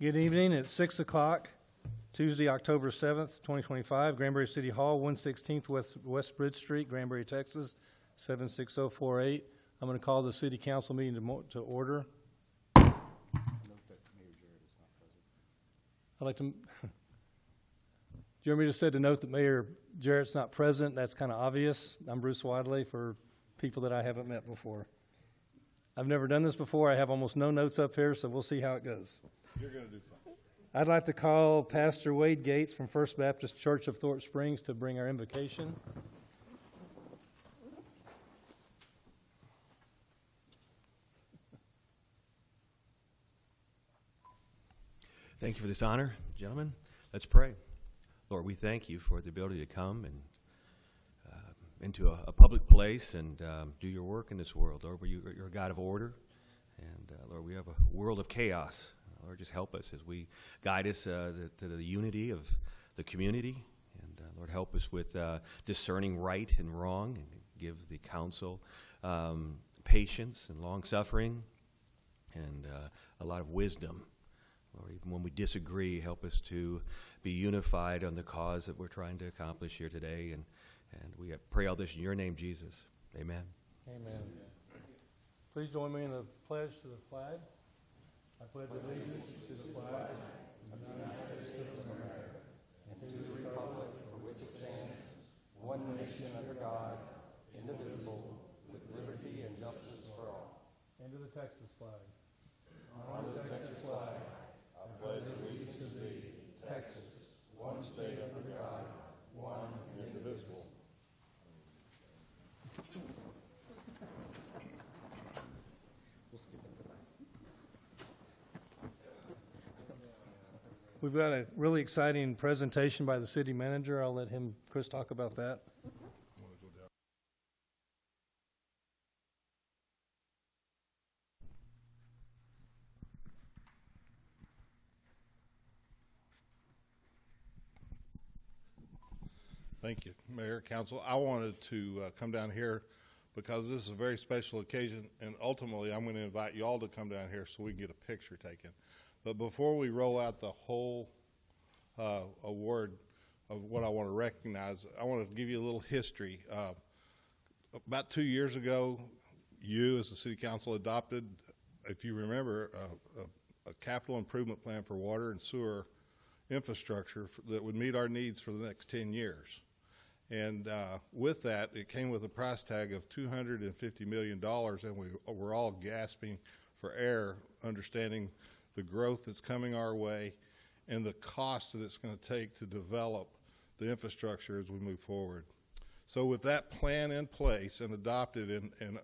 Good evening. It's 6 o'clock, Tuesday, October 7th, 2025, Granbury City Hall, 116th West Bridge Street, Granbury, Texas, 76048. I'm going to call the City Council meeting to order. I'd like to, Jeremy just said to note that Mayor Jarrett's not present. That's kind of obvious. I'm Bruce Wadley for people that I haven't met before. I've never done this before. I have almost no notes up here, so we'll see how it goes. You're going to do fine. I'd like to call Pastor Wade Gates from First Baptist Church of Thorpe Springs to bring our invocation. Thank you for this honor, gentlemen. Let's pray. Lord, we thank you for the ability to come and into a public place and do your work in this world. Lord, you're a God of order, and Lord, we have a world of chaos. Lord, just help us as we guide us to the unity of the community. And Lord, help us with discerning right and wrong, and give the council patience and long-suffering and a lot of wisdom. Lord, even when we disagree, help us to be unified on the cause that we're trying to accomplish here today. And we pray all this in your name, Jesus. Amen. Amen. Please join me in the pledge to the flag. I pledge allegiance to the flag of the United States of America and to the republic for which it stands, one nation under God, indivisible, with liberty and justice for all. And to the Texas flag. On the Texas flag, I pledge allegiance to thee, Texas, one state under God, one indivisible. We've got a really exciting presentation by the city manager. I'll let Chris, talk about that. Thank you, Mayor, Council. I wanted to come down here because this is a very special occasion, and ultimately I'm going to invite you all to come down here so we can get a picture taken. But before we roll out the whole award of what I want to recognize, I want to give you a little history. About 2 years ago, you as the City Council adopted, if you remember, a capital improvement plan for water and sewer infrastructure that would meet our needs for the next 10 years. And with that, it came with a price tag of $250 million, and we were all gasping for air, understanding the growth that's coming our way and the cost that it's going to take to develop the infrastructure as we move forward. So with that plan in place and adopted and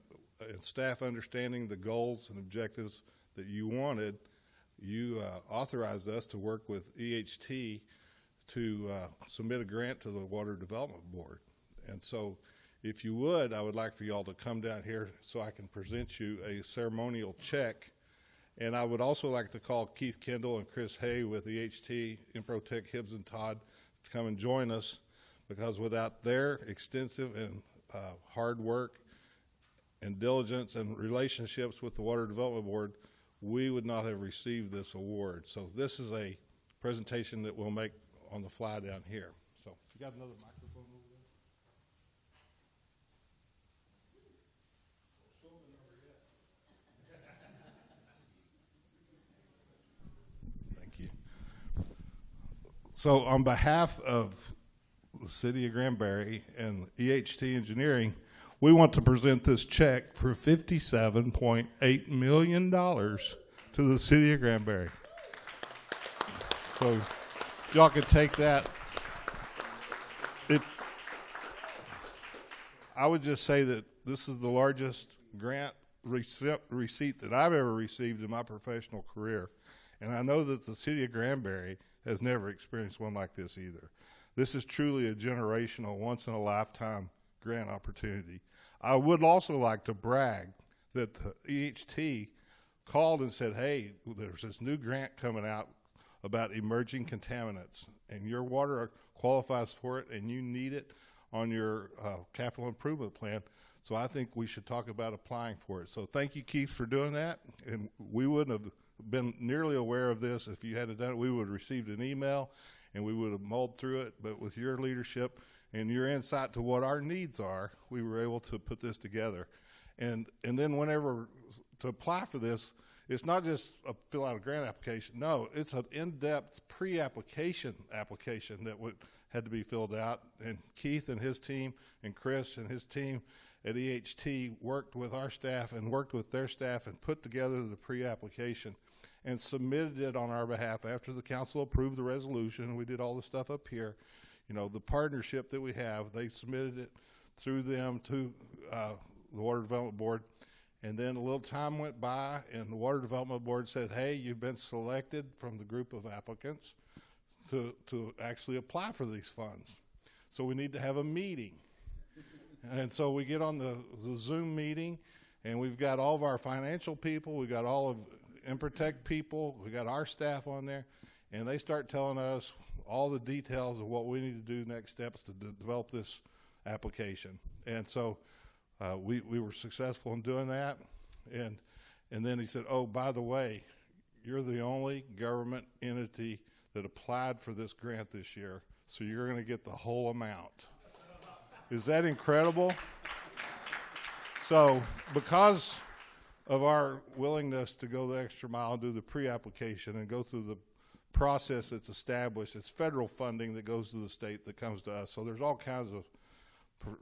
staff understanding the goals and objectives that you wanted, you authorized us to work with EHT to submit a grant to the Water Development Board. And so if you would, I would like for you all to come down here so I can present you a ceremonial check. And I would also like to call Keith Kendall and Chris Hay with EHT, Improtech, Hibbs and Todd to come and join us, because without their extensive and hard work and diligence and relationships with the Water Development Board, we would not have received this award. So this is a presentation that we'll make on the fly down here. So you got another microphone over there? Thank you. So on behalf of the City of Granbury and EHT Engineering, we want to present this check for $57.8 million to the City of Granbury. So y'all can take that. I would just say that this is the largest grant receipt that I've ever received in my professional career. And I know that the City of Granbury has never experienced one like this either. This is truly a generational, once-in-a-lifetime grant opportunity. I would also like to brag that the EHT called and said, hey, there's this new grant coming out about emerging contaminants, and your water qualifies for it, and you need it on your capital improvement plan. So I think we should talk about applying for it. So thank you, Keith, for doing that. And we wouldn't have been nearly aware of this. If you hadn't done it, we would have received an email and we would have mulled through it. But with your leadership and your insight to what our needs are, we were able to put this together. And then whenever to apply for this, it's not just fill out a grant application. No, it's an in-depth pre-application application that had to be filled out. And Keith and his team and Chris and his team at EHT worked with our staff and worked with their staff and put together the pre-application and submitted it on our behalf after the council approved the resolution. We did all the stuff up here. You know, the partnership that we have, they submitted it through them to the Water Development Board. And then a little time went by and the Water Development Board said, hey, you've been selected from the group of applicants to actually apply for these funds. So we need to have a meeting. And so we get on the Zoom meeting, and we've got all of our financial people, we've got all of InProtect people, we got our staff on there, and they start telling us all the details of what we need to do next steps to develop this application. And so we were successful in doing that. And then he said, oh, by the way, you're the only government entity that applied for this grant this year, so you're going to get the whole amount. Is that incredible? So because of our willingness to go the extra mile and do the pre-application and go through the process that's established, it's federal funding that goes to the state that comes to us. So there's all kinds of,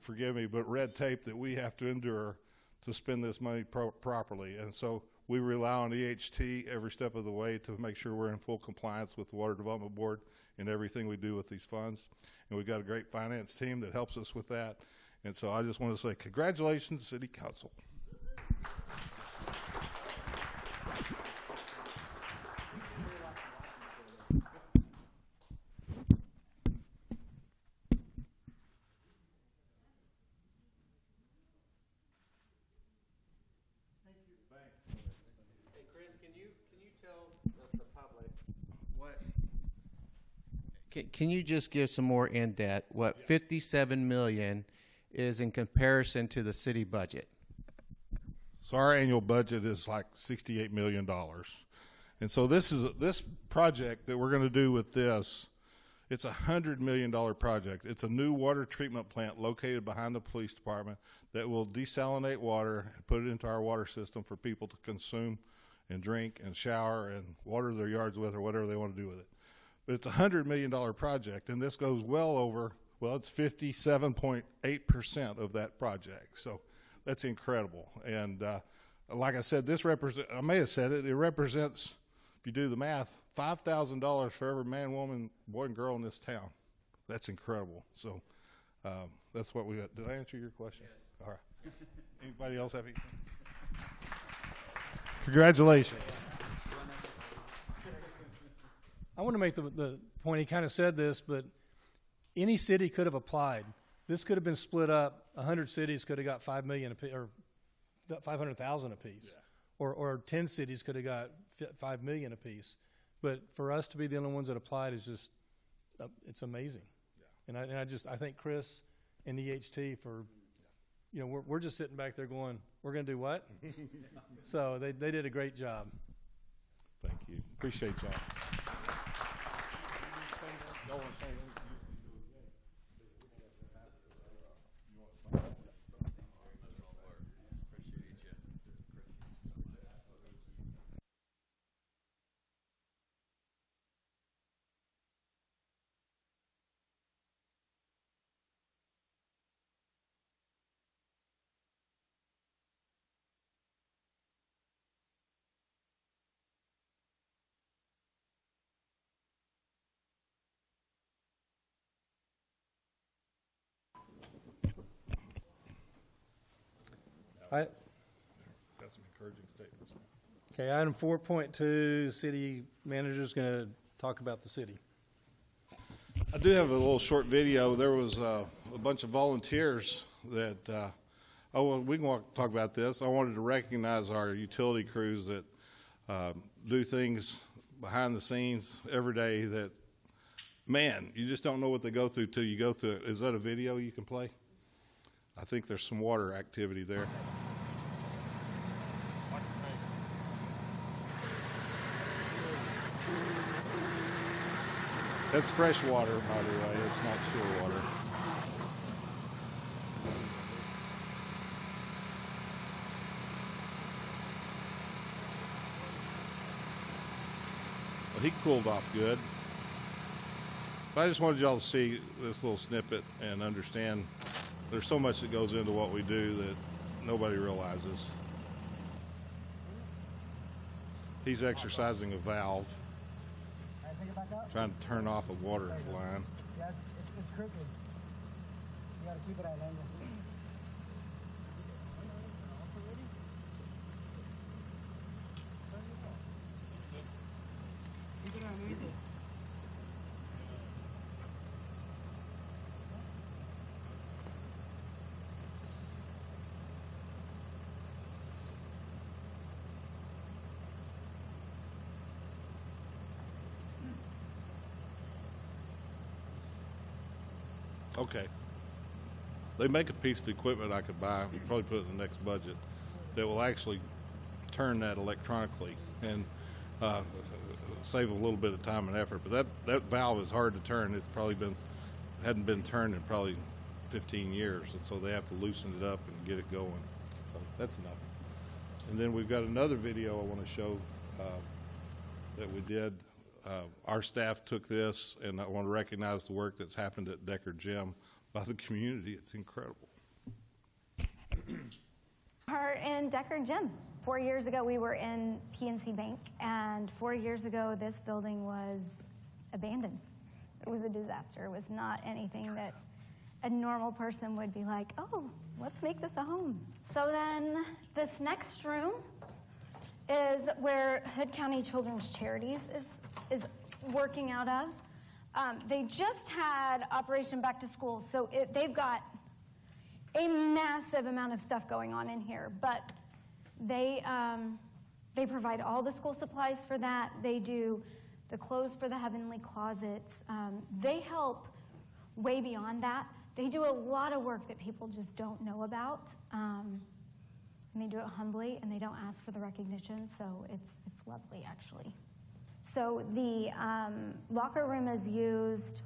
forgive me, but red tape that we have to endure to spend this money properly. And so we rely on EHT every step of the way to make sure we're in full compliance with the Water Development Board in everything we do with these funds. And we've got a great finance team that helps us with that. And so I just want to say congratulations, City Council. Hey, Chris, can you tell the public what? Can you just give some more in depth what 57 million is in comparison to the city budget? So our annual budget is like $68 million. And so this project that we're going to do with this, it's a $100 million project. It's a new water treatment plant located behind the police department that will desalinate water and put it into our water system for people to consume and drink and shower and water their yards with or whatever they want to do with it. But it's a $100 million project, and this goes well over, well, it's 57.8% of that project. So that's incredible. And like I said, I may have said it, it represents, if you do the math, $5,000 for every man, woman, boy, and girl in this town. That's incredible. So that's what we got. Did I answer your question? Yes. All right. Anybody else have anything? Congratulations. I want to make the point, he kind of said this, but any city could have applied. This could have been split up. 100 cities could have got $5 million or $500,000 apiece, yeah. or 10 cities could have got $5 million apiece. But for us to be the only ones that applied is just, it's amazing. Yeah. And I thank Chris and EHT for, you know, we're just sitting back there going, we're going to do what? So they did a great job. Thank you. Appreciate y'all. Got some encouraging statements. Okay, item 4.2, city manager's going to talk about the city. I do have a little short video. There was a bunch of volunteers that, we can talk about this. I wanted to recognize our utility crews that do things behind the scenes every day that, man, you just don't know what they go through till you go through it. Is that a video you can play? I think there's some water activity there. That's fresh water, by the way. It's not sewer water. But he cooled off good. But I just wanted y'all to see this little snippet and understand there's so much that goes into what we do that nobody realizes. He's exercising a valve, trying to turn off a water line. Yeah, it's crooked. You gotta keep it at an angle. Keep it underneath it. Okay. They make a piece of equipment I could buy, probably put it in the next budget, that will actually turn that electronically and save a little bit of time and effort. But that valve is hard to turn. It's probably hadn't been turned in probably 15 years, and so they have to loosen it up and get it going. So that's enough. And then we've got another video I want to show that we did. Our staff took this, and I want to recognize the work that's happened at Decker Gym by the community. It's incredible. Are in Decker Gym. 4 years ago, we were in PNC Bank, and 4 years ago, this building was abandoned. It was a disaster. It was not anything that a normal person would be like, oh, let's make this a home. So then this next room is where Hood County Children's Charities is working out of. They just had Operation Back to School, so they've got a massive amount of stuff going on in here, but they provide all the school supplies for that. They do the clothes for the Heavenly Closets. They help way beyond that. They do a lot of work that people just don't know about. And they do it humbly, and they don't ask for the recognition, so it's lovely, actually. So the locker room is used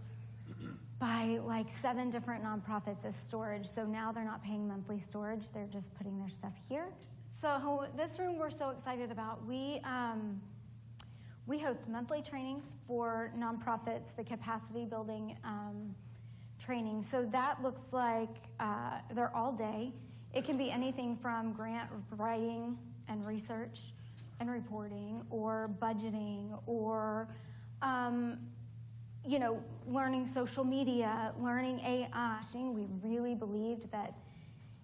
by like 7 different nonprofits as storage. So now they're not paying monthly storage; they're just putting their stuff here. So this room we're so excited about. We host monthly trainings for nonprofits, the capacity building training. So that looks like they're all day. It can be anything from grant writing and research and reporting, or budgeting, or learning social media, learning AI. We really believed that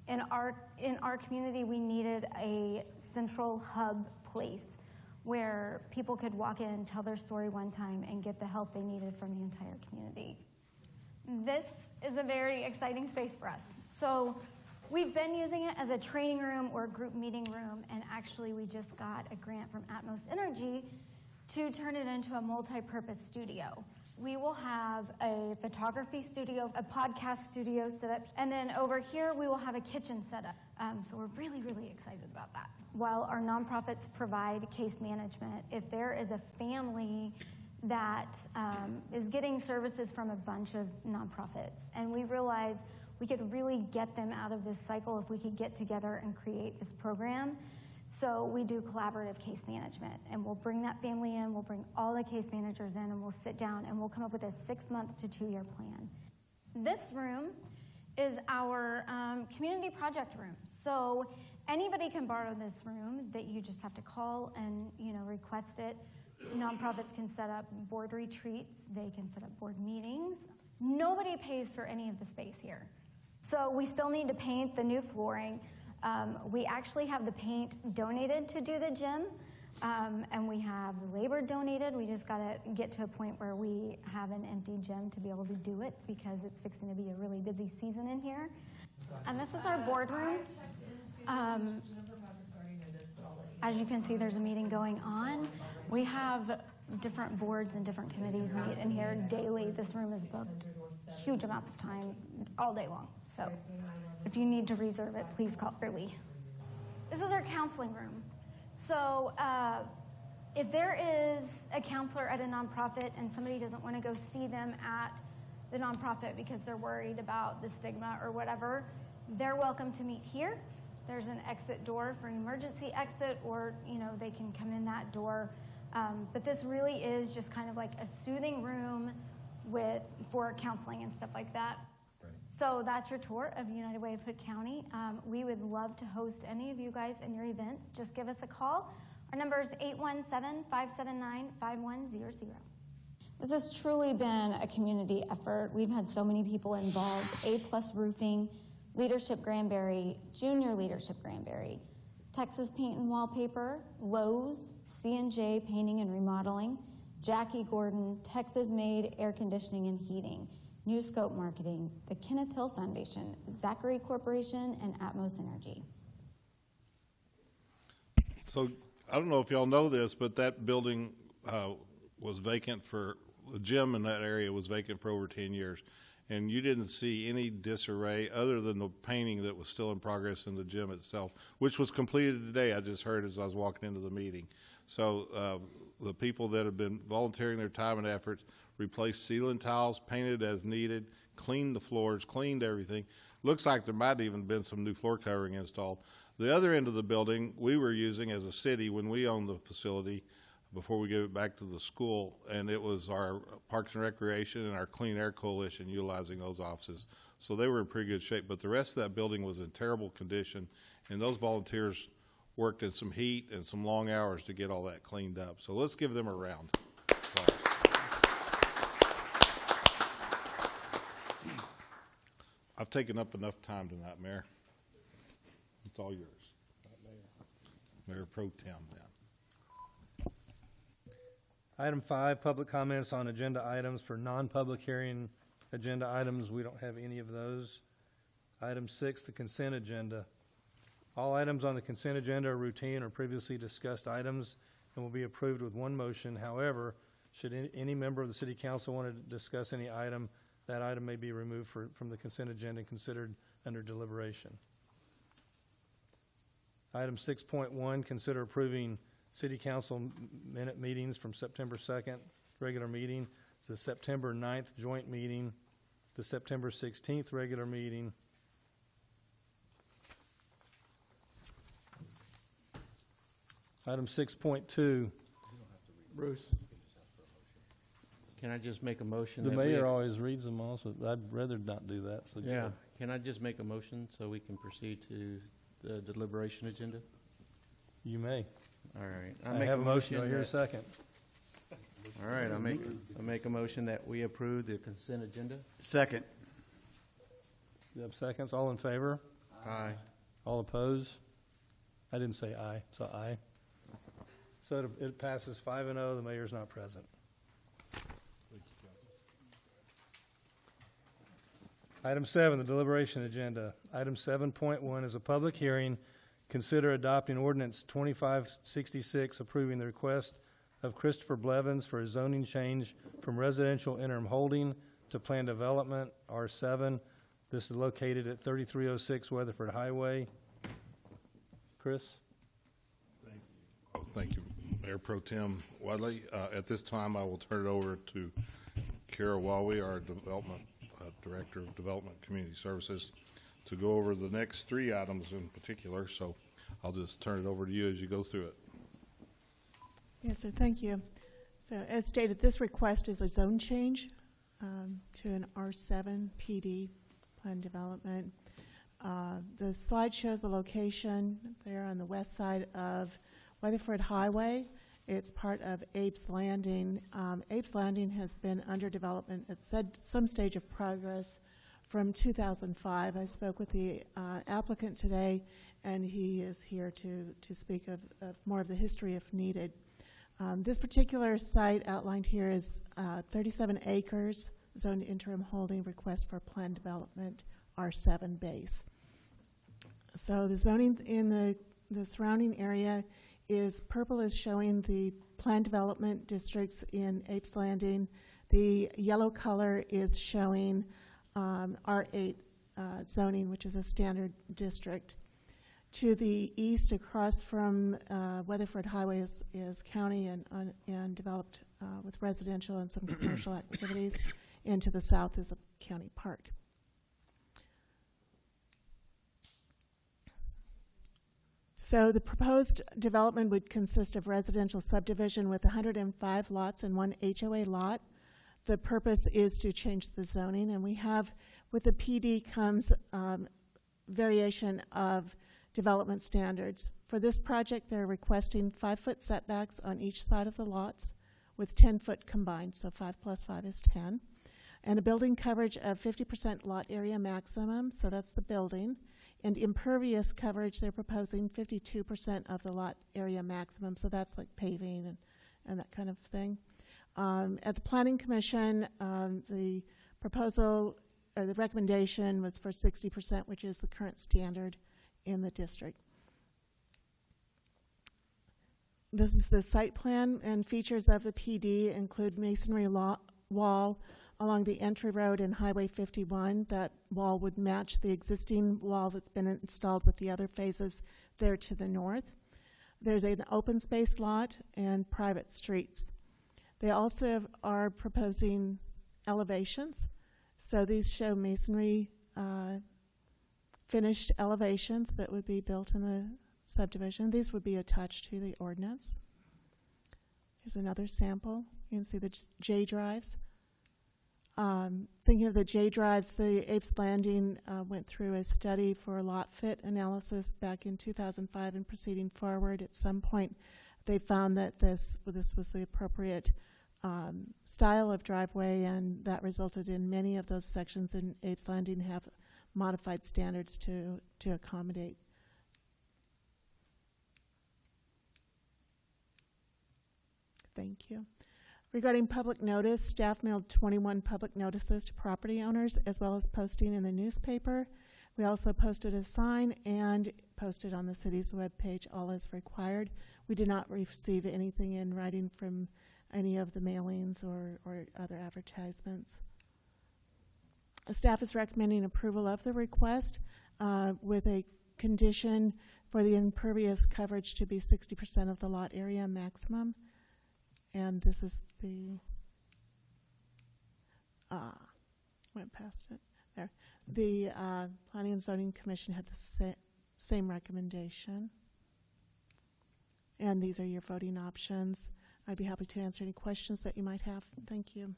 in our community we needed a central hub place where people could walk in, tell their story one time, and get the help they needed from the entire community. This is a very exciting space for us. So we've been using it as a training room or a group meeting room, and actually we just got a grant from Atmos Energy to turn it into a multi-purpose studio. We will have a photography studio, a podcast studio set up, and then over here we will have a kitchen set up. So we're really, really excited about that. While our nonprofits provide case management, if there is a family that is getting services from a bunch of nonprofits, and we realize we could really get them out of this cycle if we could get together and create this program. So we do collaborative case management, and we'll bring that family in, we'll bring all the case managers in, and we'll sit down and we'll come up with a 6-month to 2-year plan. This room is our community project room. So anybody can borrow this room, that you just have to call and request it. Nonprofits can set up board retreats, they can set up board meetings. Nobody pays for any of the space here. So we still need to paint the new flooring. We actually have the paint donated to do the gym, and we have the labor donated. We just got to get to a point where we have an empty gym to be able to do it, because it's fixing to be a really busy season in here. And this is our boardroom. As you can see, there's a meeting going on. We have different boards and different committees meet in here daily. This room is booked huge amounts of time all day long. So if you need to reserve it, please call early. This is our counseling room. So if there is a counselor at a nonprofit and somebody doesn't want to go see them at the nonprofit because they're worried about the stigma or whatever, they're welcome to meet here. There's an exit door for an emergency exit, or they can come in that door. But this really is just kind of like a soothing room for counseling and stuff like that. Right. So that's your tour of United Way of Hood County. We would love to host any of you guys in your events. Just give us a call. Our number is 817-579-5100. This has truly been a community effort. We've had so many people involved. A+ Roofing, Leadership Granbury, Junior Leadership Granbury, Texas Paint and Wallpaper, Lowe's, C&J Painting and Remodeling, Jackie Gordon, Texas Made Air Conditioning and Heating, New Scope Marketing, the Kenneth Hill Foundation, Zachary Corporation, and Atmos Energy. So I don't know if y'all know this, but that building was vacant for, the gym in that area was vacant for over 10 years. And you didn't see any disarray other than the painting that was still in progress in the gym itself, which was completed today, I just heard as I was walking into the meeting. So the people that have been volunteering their time and efforts replaced ceiling tiles, painted as needed, cleaned the floors, cleaned everything. Looks like there might have even been some new floor covering installed. The other end of the building we were using as a city when we owned the facility before we gave it back to the school, and it was our Parks and Recreation and our Clean Air Coalition utilizing those offices. So they were in pretty good shape, but the rest of that building was in terrible condition, and those volunteers worked in some heat and some long hours to get all that cleaned up. So let's give them a round. I've taken up enough time tonight, Mayor. It's all yours. Mayor Pro Tem then. Item 5, public comments on agenda items. For non-public hearing agenda items, we don't have any of those. Item 6, the consent agenda. All items on the consent agenda are routine or previously discussed items and will be approved with one motion. However, should any member of the City Council want to discuss any item, that item may be removed from the consent agenda and considered under deliberation. Item 6.1, consider approving City Council minute meetings from September 2nd, regular meeting, the September 9th joint meeting, the September 16th regular meeting, item 6.2. Bruce, can I just make a motion? The that mayor always reads them also. I'd rather not do that. So yeah. Can I just make a motion so we can proceed to the deliberation agenda? You may. All right. I have a motion. Do I hear a second? All right. I make a motion that we approve the consent agenda. Second. You have seconds? All in favor? Aye. All opposed? I didn't say aye, so aye. So it passes 5-0. The mayor's not present. Item 7, the deliberation agenda. Item 7.1 is a public hearing. Consider adopting ordinance 2566 approving the request of Christopher Blevins for a zoning change from residential interim holding to planned development, R7. This is located at 3306 Weatherford Highway. Chris? Thank you, Mayor Pro Tem Wadley. At this time, I will turn it over to Kara Wawi, our Director of Development Community Services, to go over the next 3 items in particular. So I'll just turn it over to you as you go through it. Yes, sir. Thank you. So as stated, this request is a zone change to an R7 PD plan development. The slide shows the location there on the west side of Weatherford Highway. It's part of Apes Landing. Apes Landing has been under development at some stage of progress from 2005. I spoke with the applicant today, and he is here to speak of more of the history if needed. This particular site outlined here is 37 acres, zoned interim holding, request for planned development, R7 base. So the zoning in the surrounding area is purple is showing the planned development districts in Apes Landing. The yellow color is showing R8 zoning, which is a standard district. To the east, across from Weatherford Highway, is county and developed with residential and some commercial activities. And to the south is a county park. So the proposed development would consist of residential subdivision with 105 lots and one HOA lot. The purpose is to change the zoning, and we have, with the PD comes variation of development standards. For this project, they're requesting 5-foot setbacks on each side of the lots with 10-foot combined, so 5 plus 5 is 10. And a building coverage of 50% lot area maximum, so that's the building. And impervious coverage, they're proposing 52% of the lot area maximum, so that's like paving and that kind of thing. At the Planning Commission, the proposal or the recommendation was for 60%, which is the current standard in the district. This is the site plan, and features of the PD include masonry wall along the entry road and Highway 51. That wall would match the existing wall that's been installed with the other phases there to the north. There's an open space lot and private streets. They also are proposing elevations. So these show masonry finished elevations that would be built in the subdivision. These would be attached to the ordinance. Here's another sample. You can see the J drives. Thinking of the J drives, the Apes Landing went through a study for lot fit analysis back in 2005 and proceeding forward. At some point, they found that this was the appropriate style of driveway, and that resulted in many of those sections in Apes Landing have modified standards to accommodate. Thank you. Regarding public notice, staff mailed 21 public notices to property owners, as well as posting in the newspaper. We also posted a sign and posted on the city's webpage, all as required. We did not receive anything in writing from any of the mailings or other advertisements. Staff is recommending approval of the request with a condition for the impervious coverage to be 60% of the lot area maximum. And this is the, went past it, there. The Planning and Zoning Commission had the same recommendation. And these are your voting options. I'd be happy to answer any questions that you might have. Thank you.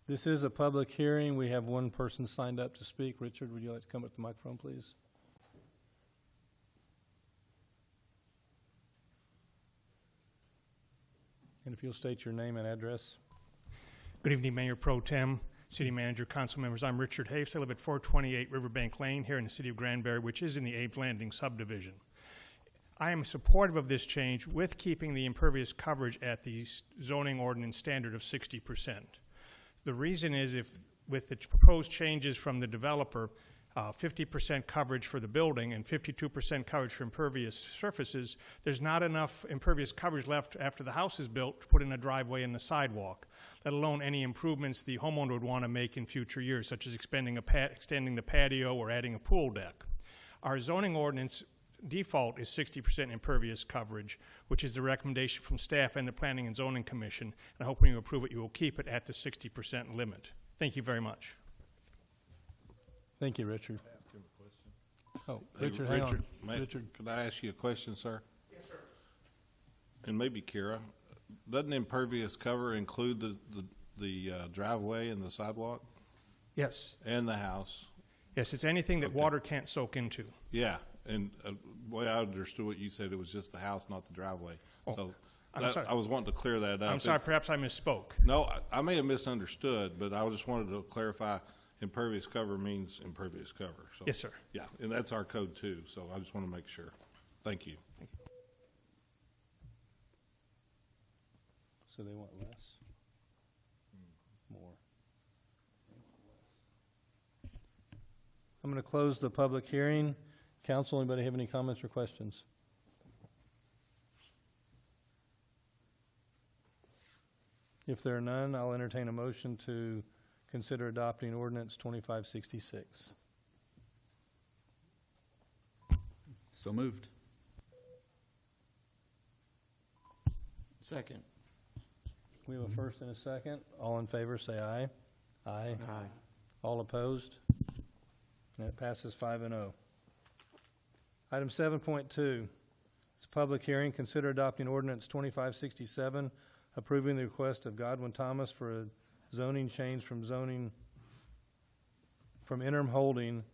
This is a public hearing. We have one person signed up to speak. Richard, would you like to come up to the microphone, please? And if you'll state your name and address. Good evening, Mayor Pro Tem, City Manager, Council members. I'm Richard Hafes. I live at 428 Riverbank Lane here in the city of Granbury, which is in the Abe Landing subdivision. I am supportive of this change with keeping the impervious coverage at the zoning ordinance standard of 60%. The reason is, if with the proposed changes from the developer, 50% coverage for the building and 52% coverage for impervious surfaces, there's not enough impervious coverage left after the house is built to put in a driveway and the sidewalk, let alone any improvements the homeowner would want to make in future years, such as extending the patio or adding a pool deck. Our zoning ordinance default is 60% impervious coverage, which is the recommendation from staff and the Planning and Zoning Commission. And I hope when you approve it, you will keep it at the 60% limit. Thank you very much. Thank you, Richard. Ask him a question. Oh, Hey, Richard, hang on. Richard, could I ask you a question, sir? Yes, sir. And maybe Kira, doesn't impervious cover include the driveway and the sidewalk Yes. and the house? Yes, it's anything that Okay. water can't soak into. Yeah, and the way I understood what you said, it was just the house, not the driveway. Oh, So I'm sorry. I was wanting to clear that up. I'm sorry, It's- perhaps I misspoke. No, I may have misunderstood, but I just wanted to clarify, impervious cover means impervious cover. So, Yes, sir. yeah, and that's our code too, so I just want to make sure. Thank you. So they want less? More. I'm going to close the public hearing. Council, anybody have any comments or questions? If there are none, I'll entertain a motion to consider adopting ordinance 2566. So moved. Second. We have a first and a second. All in favor, say aye. Aye. Aye. All opposed? And it passes 5-0. Item 7.2, it's a public hearing. Consider adopting ordinance 2567, approving the request of Godwin Thomas for a zoning change from interim holding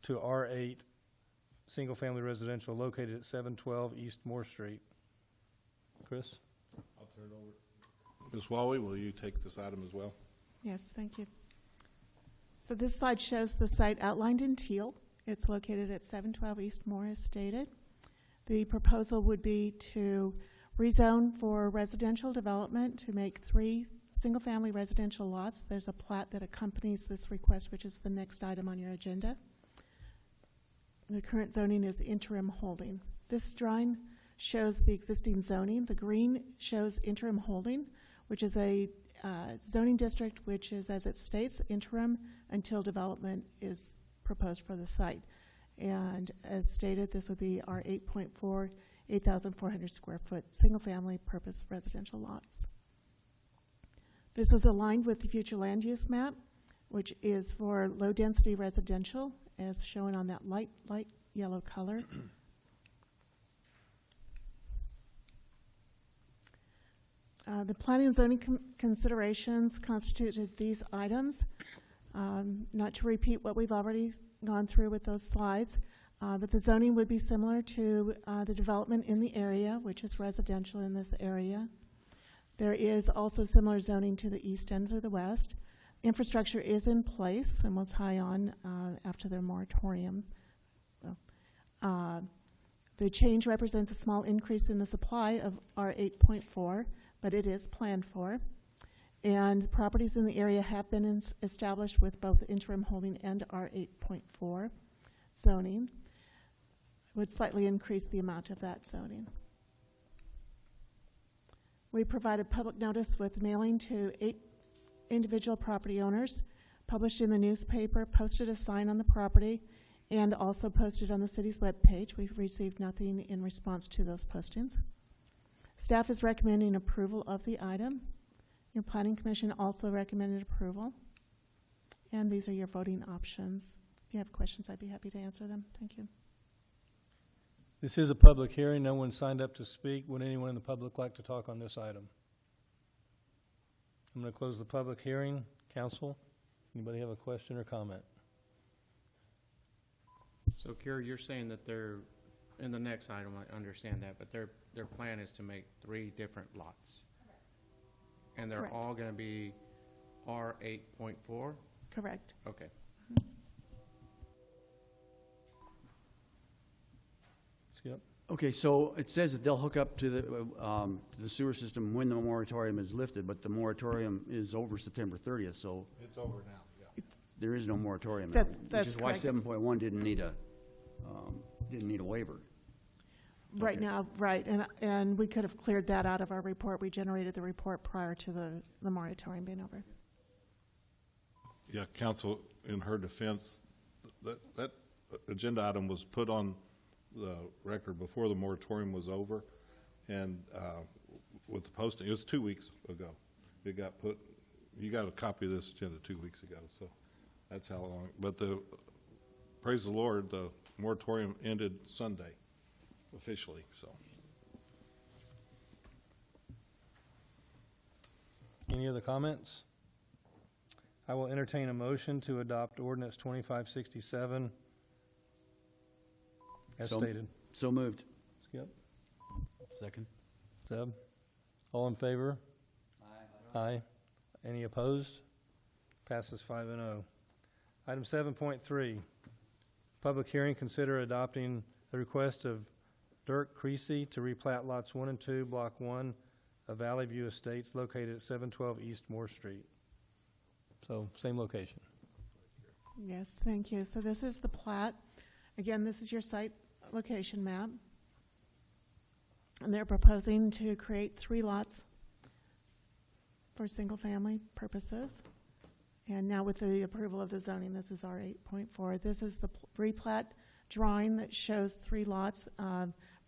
to R8 single-family residential located at 712 East Moore Street. Chris? I'll turn it over. Ms. Walwy, will you take this item as well? Yes, thank you. So this slide shows the site outlined in teal. It's located at 712 East Moore as stated. The proposal would be to rezone for residential development to make 3 single-family residential lots. There's a plat that accompanies this request, which is the next item on your agenda. The current zoning is interim holding. This drawing shows the existing zoning. The green shows interim holding, which is a zoning district which is, as it states, interim until development is proposed for the site. And as stated, this would be our 8.4, 8,400 square foot single-family purpose residential lots. This is aligned with the future land use map, which is for low-density residential, as shown on that light yellow color. The planning and zoning considerations constituted these items. Not to repeat what we've already gone through with those slides, but the zoning would be similar to the development in the area, which is residential in this area. There is also similar zoning to the east and to the west. Infrastructure is in place and will tie on after their moratorium. The change represents a small increase in the supply of our 8.4, but it is planned for. And properties in the area have been established with both interim holding and our 8.4 zoning. It would slightly increase the amount of that zoning. We provided public notice with mailing to 8 individual property owners, published in the newspaper, posted a sign on the property, and also posted on the city's webpage. We've received nothing in response to those postings. Staff is recommending approval of the item. Your Planning Commission also recommended approval. And these are your voting options. If you have questions, I'd be happy to answer them. Thank you. This is a public hearing. No one signed up to speak. Would anyone in the public like to talk on this item? I'm going to close the public hearing. Council, anybody have a question or comment? So, Kira, you're saying that they're, in the next item, I understand that, but their plan is to make 3 different lots. And they're Correct. all going to be R8.4? Correct. Okay. Skip. Okay, so it says that they'll hook up to the sewer system when the moratorium is lifted, but the moratorium is over September 30th, so It's over now, yeah. there is no moratorium. That's which is why correct. 7.1 didn't need a waiver. Right Okay. now, right, and we could have cleared that out of our report. We generated the report prior to the moratorium being over. Yeah, counsel, in her defense, that agenda item was put on the record before the moratorium was over, and with the posting, it was 2 weeks ago. It got put, you got a copy of this agenda 2 weeks ago, so that's how long. But praise the Lord, the moratorium ended Sunday, officially, so. Any other comments? I will entertain a motion to adopt ordinance 2567 as stated. So moved. Skip. Second. Zeb. All in favor? Aye. Aye. Any opposed? Passes 5-0. Item 7.3, public hearing, consider adopting the request of Dirk Creasy to replat lots 1 and 2, Block 1 of Valley View Estates located at 712 East Moore Street. So, same location. Yes, thank you. So this is the plat. Again, this is your site location map. And they're proposing to create 3 lots for single-family purposes. And now with the approval of the zoning, this is our 8.4. This is the replat drawing that shows 3 lots,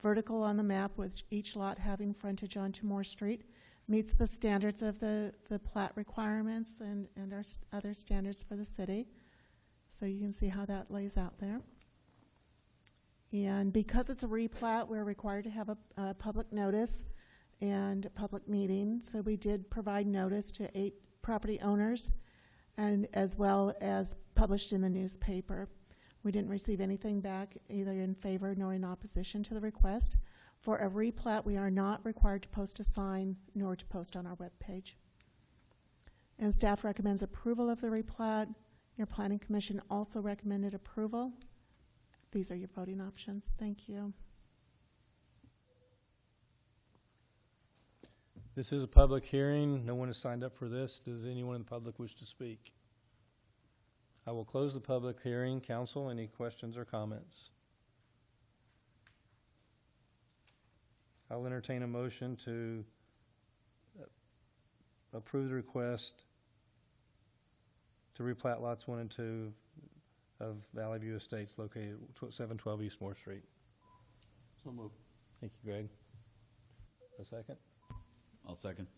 vertical on the map, with each lot having frontage onto Moore Street. Meets the standards of the plat requirements and our other standards for the city. So you can see how that lays out there. And because it's a replat, we're required to have a public notice and a public meeting. So we did provide notice to 8 property owners, and as well as published in the newspaper. We didn't receive anything back either in favor nor in opposition to the request. For a replat, we are not required to post a sign nor to post on our webpage. And staff recommends approval of the replat. Your Planning Commission also recommended approval. These are your voting options. Thank you. This is a public hearing. No one has signed up for this. Does anyone in the public wish to speak? I will close the public hearing. Council, any questions or comments? I'll entertain a motion to approve the request to replat lots 1 and 2 of Valley View Estates located 712 East Moore Street. So moved. Thank you, Greg. A second? I'll second.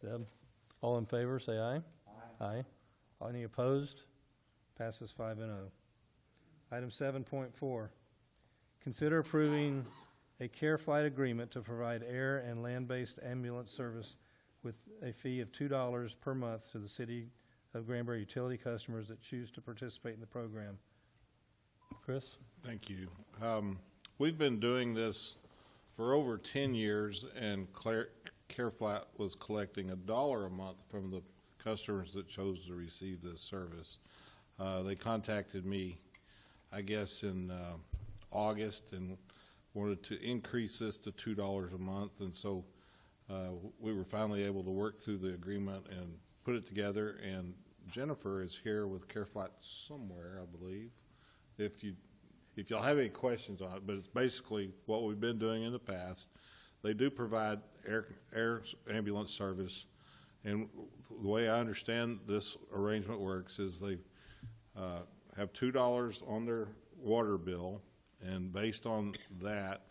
Deb? All in favor, say aye. Aye. Aye. Any opposed? Passes 5-0. Item 7.4, consider approving a care flight agreement to provide air and land-based ambulance service with a fee of $2 per month to the City of Granbury utility customers that choose to participate in the program. Chris? Thank you. We've been doing this for over 10 years, and CareFlat was collecting $1 a month from the customers that chose to receive this service. They contacted me, I guess, in August and wanted to increase this to $2 a month, and so we were finally able to work through the agreement and put it together. And Jennifer is here with CareFlat somewhere, I believe. If y'all have any questions on it, but it's basically what we've been doing in the past. They do provide air ambulance service, and the way I understand this arrangement works is they have $2 on their water bill, and based on that,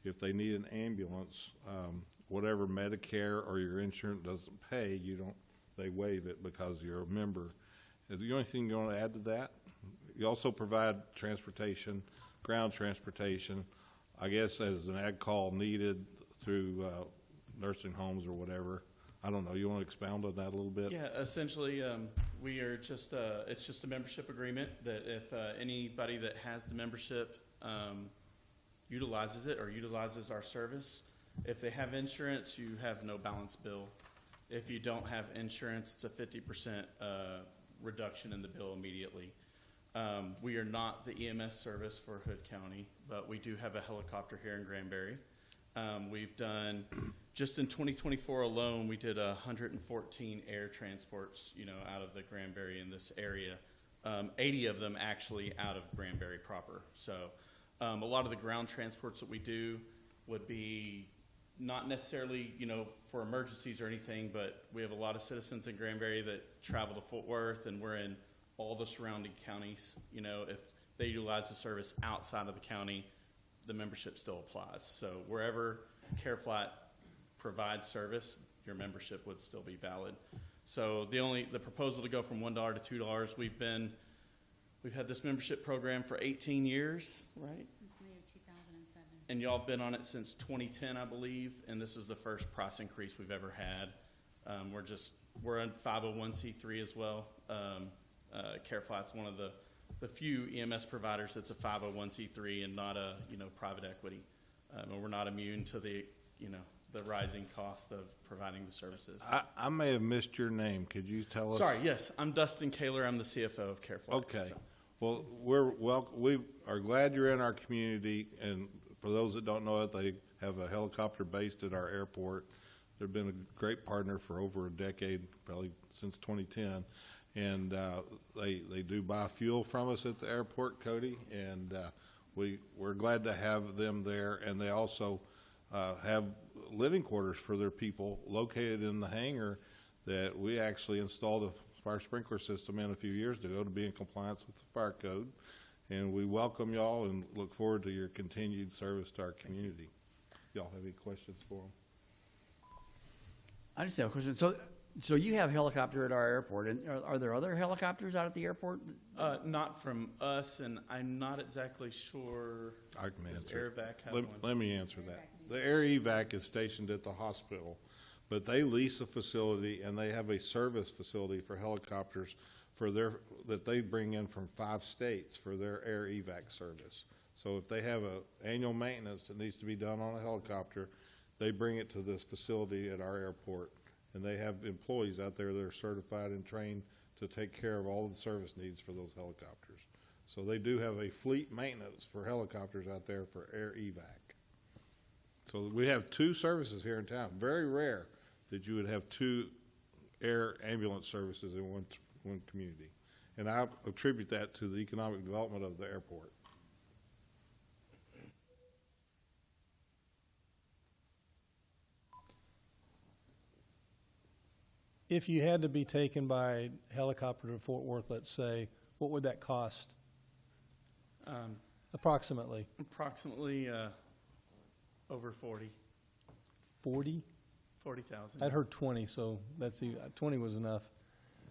if they need an ambulance, whatever Medicare or your insurance doesn't pay, they waive it because you're a member. Is the only thing you want to add to that? You also provide transportation, ground transportation, I guess as an ag call needed through nursing homes or whatever. I don't know. You want to expound on that a little bit? Yeah, essentially, we are just it's just a membership agreement that if anybody that has the membership utilizes it or utilizes our service, if they have insurance, you have no balance bill. If you don't have insurance, it's a 50% reduction in the bill immediately. We are not the EMS service for Hood County, but we do have a helicopter here in Granbury. We've done, just in 2024 alone, we did 114 air transports, out of the Granbury in this area. 80 of them actually out of Granbury proper. So a lot of the ground transports that we do would be not necessarily, for emergencies or anything, but we have a lot of citizens in Granbury that travel to Fort Worth, and we're in all the surrounding counties. If they utilize the service outside of the county, the membership still applies. So wherever CareFlat provides service, your membership would still be valid. So the proposal to go from $1 to $2, we've had this membership program for 18 years, right? Since May of 2007. And y'all have been on it since 2010, I believe, and this is the first price increase we've ever had. We're a 501c3 as well. CareFlat's one of the few EMS providers that's a 501c3 and not a private equity, and we're not immune to the rising cost of providing the services. I may have missed your name. Could you tell us? Sorry, yes, I'm Dustin Kaler. I'm the CFO of CareFlat. Okay. So. Well, we are glad you're in our community, and for those that don't know it, they have a helicopter based at our airport. They've been a great partner for over a decade, probably since 2010. And they do buy fuel from us at the airport, Cody, and we're glad to have them there. And they also have living quarters for their people located in the hangar that we actually installed a fire sprinkler system in a few years ago to be in compliance with the fire code. And we welcome y'all and look forward to your continued service to our community. Y'all have any questions for them? I just have a question. So you have helicopter at our airport, and are there other helicopters out at the airport? Not from us, and I'm not exactly sure. I can Does answer. AirVac have Let, one? let me answer that. The Air Evac is stationed at the hospital, but they lease a facility and they have a service facility for helicopters that they bring in from 5 states for their Air Evac service. So if they have a annual maintenance that needs to be done on a helicopter, they bring it to this facility at our airport, and they have employees out there that are certified and trained to take care of all of the service needs for those helicopters. So they do have a fleet maintenance for helicopters out there for Air Evac. So we have 2 services here in town. Very rare that you would have 2 air ambulance services in one community. And I attribute that to the economic development of the airport. If you had to be taken by helicopter to Fort Worth, let's say, what would that cost approximately? Approximately over 40. 40? 40,000. I'd heard 20, so 20 was enough.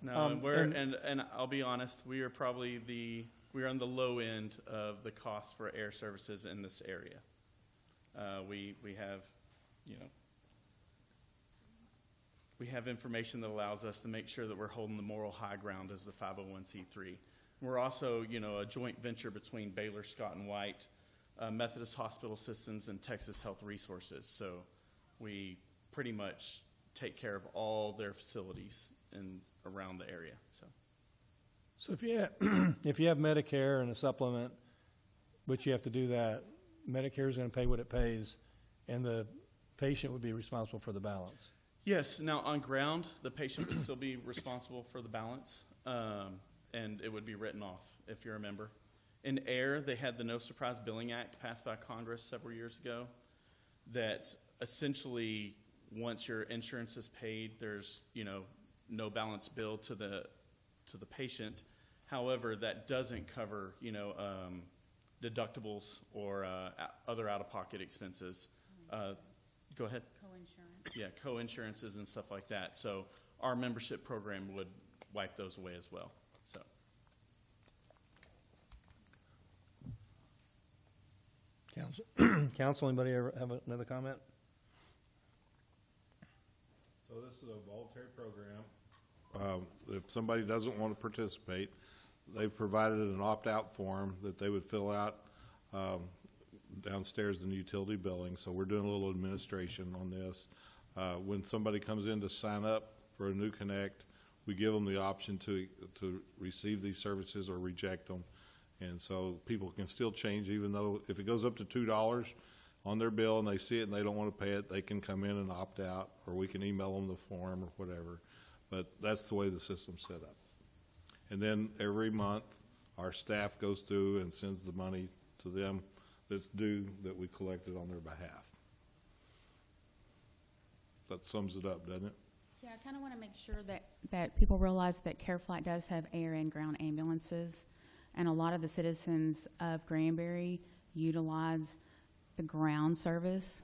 No, and I'll be honest, we are probably we're on the low end of the cost for air services in this area. We have, we have information that allows us to make sure that we're holding the moral high ground as the 501c3. We're also, a joint venture between Baylor, Scott and White, Methodist Hospital Systems, and Texas Health Resources. So we pretty much take care of all their facilities around the area. So if you have Medicare and a supplement, but you have to do that, Medicare is going to pay what it pays, and the patient would be responsible for the balance. Yes. Now, on ground, the patient would still be responsible for the balance, and it would be written off if you're a member. In air, they had the No Surprise Billing Act passed by Congress several years ago that essentially once your insurance is paid, there's, no balance bill to the patient. However, that doesn't cover, deductibles or other out-of-pocket expenses. Go ahead. Co-insurance. Yeah, co-insurances and stuff like that. So our membership program would wipe those away as well. So. Council, anybody ever have another comment? So this is a voluntary program. If somebody doesn't want to participate, they've provided an opt-out form that they would fill out downstairs in the utility billing. So we're doing a little administration on this. When somebody comes in to sign up for a new Connect, we give them the option to receive these services or reject them. And so people can still change, even though if it goes up to $2 on their bill and they see it and they don't want to pay it, they can come in and opt out, or we can email them the form or whatever. But that's the way the system's set up. And then every month, our staff goes through and sends the money to them that's due that we collected on their behalf. That sums it up, doesn't it? Yeah, I kind of want to make sure that people realize that CareFlight does have air and ground ambulances, and a lot of the citizens of Granbury utilize the ground service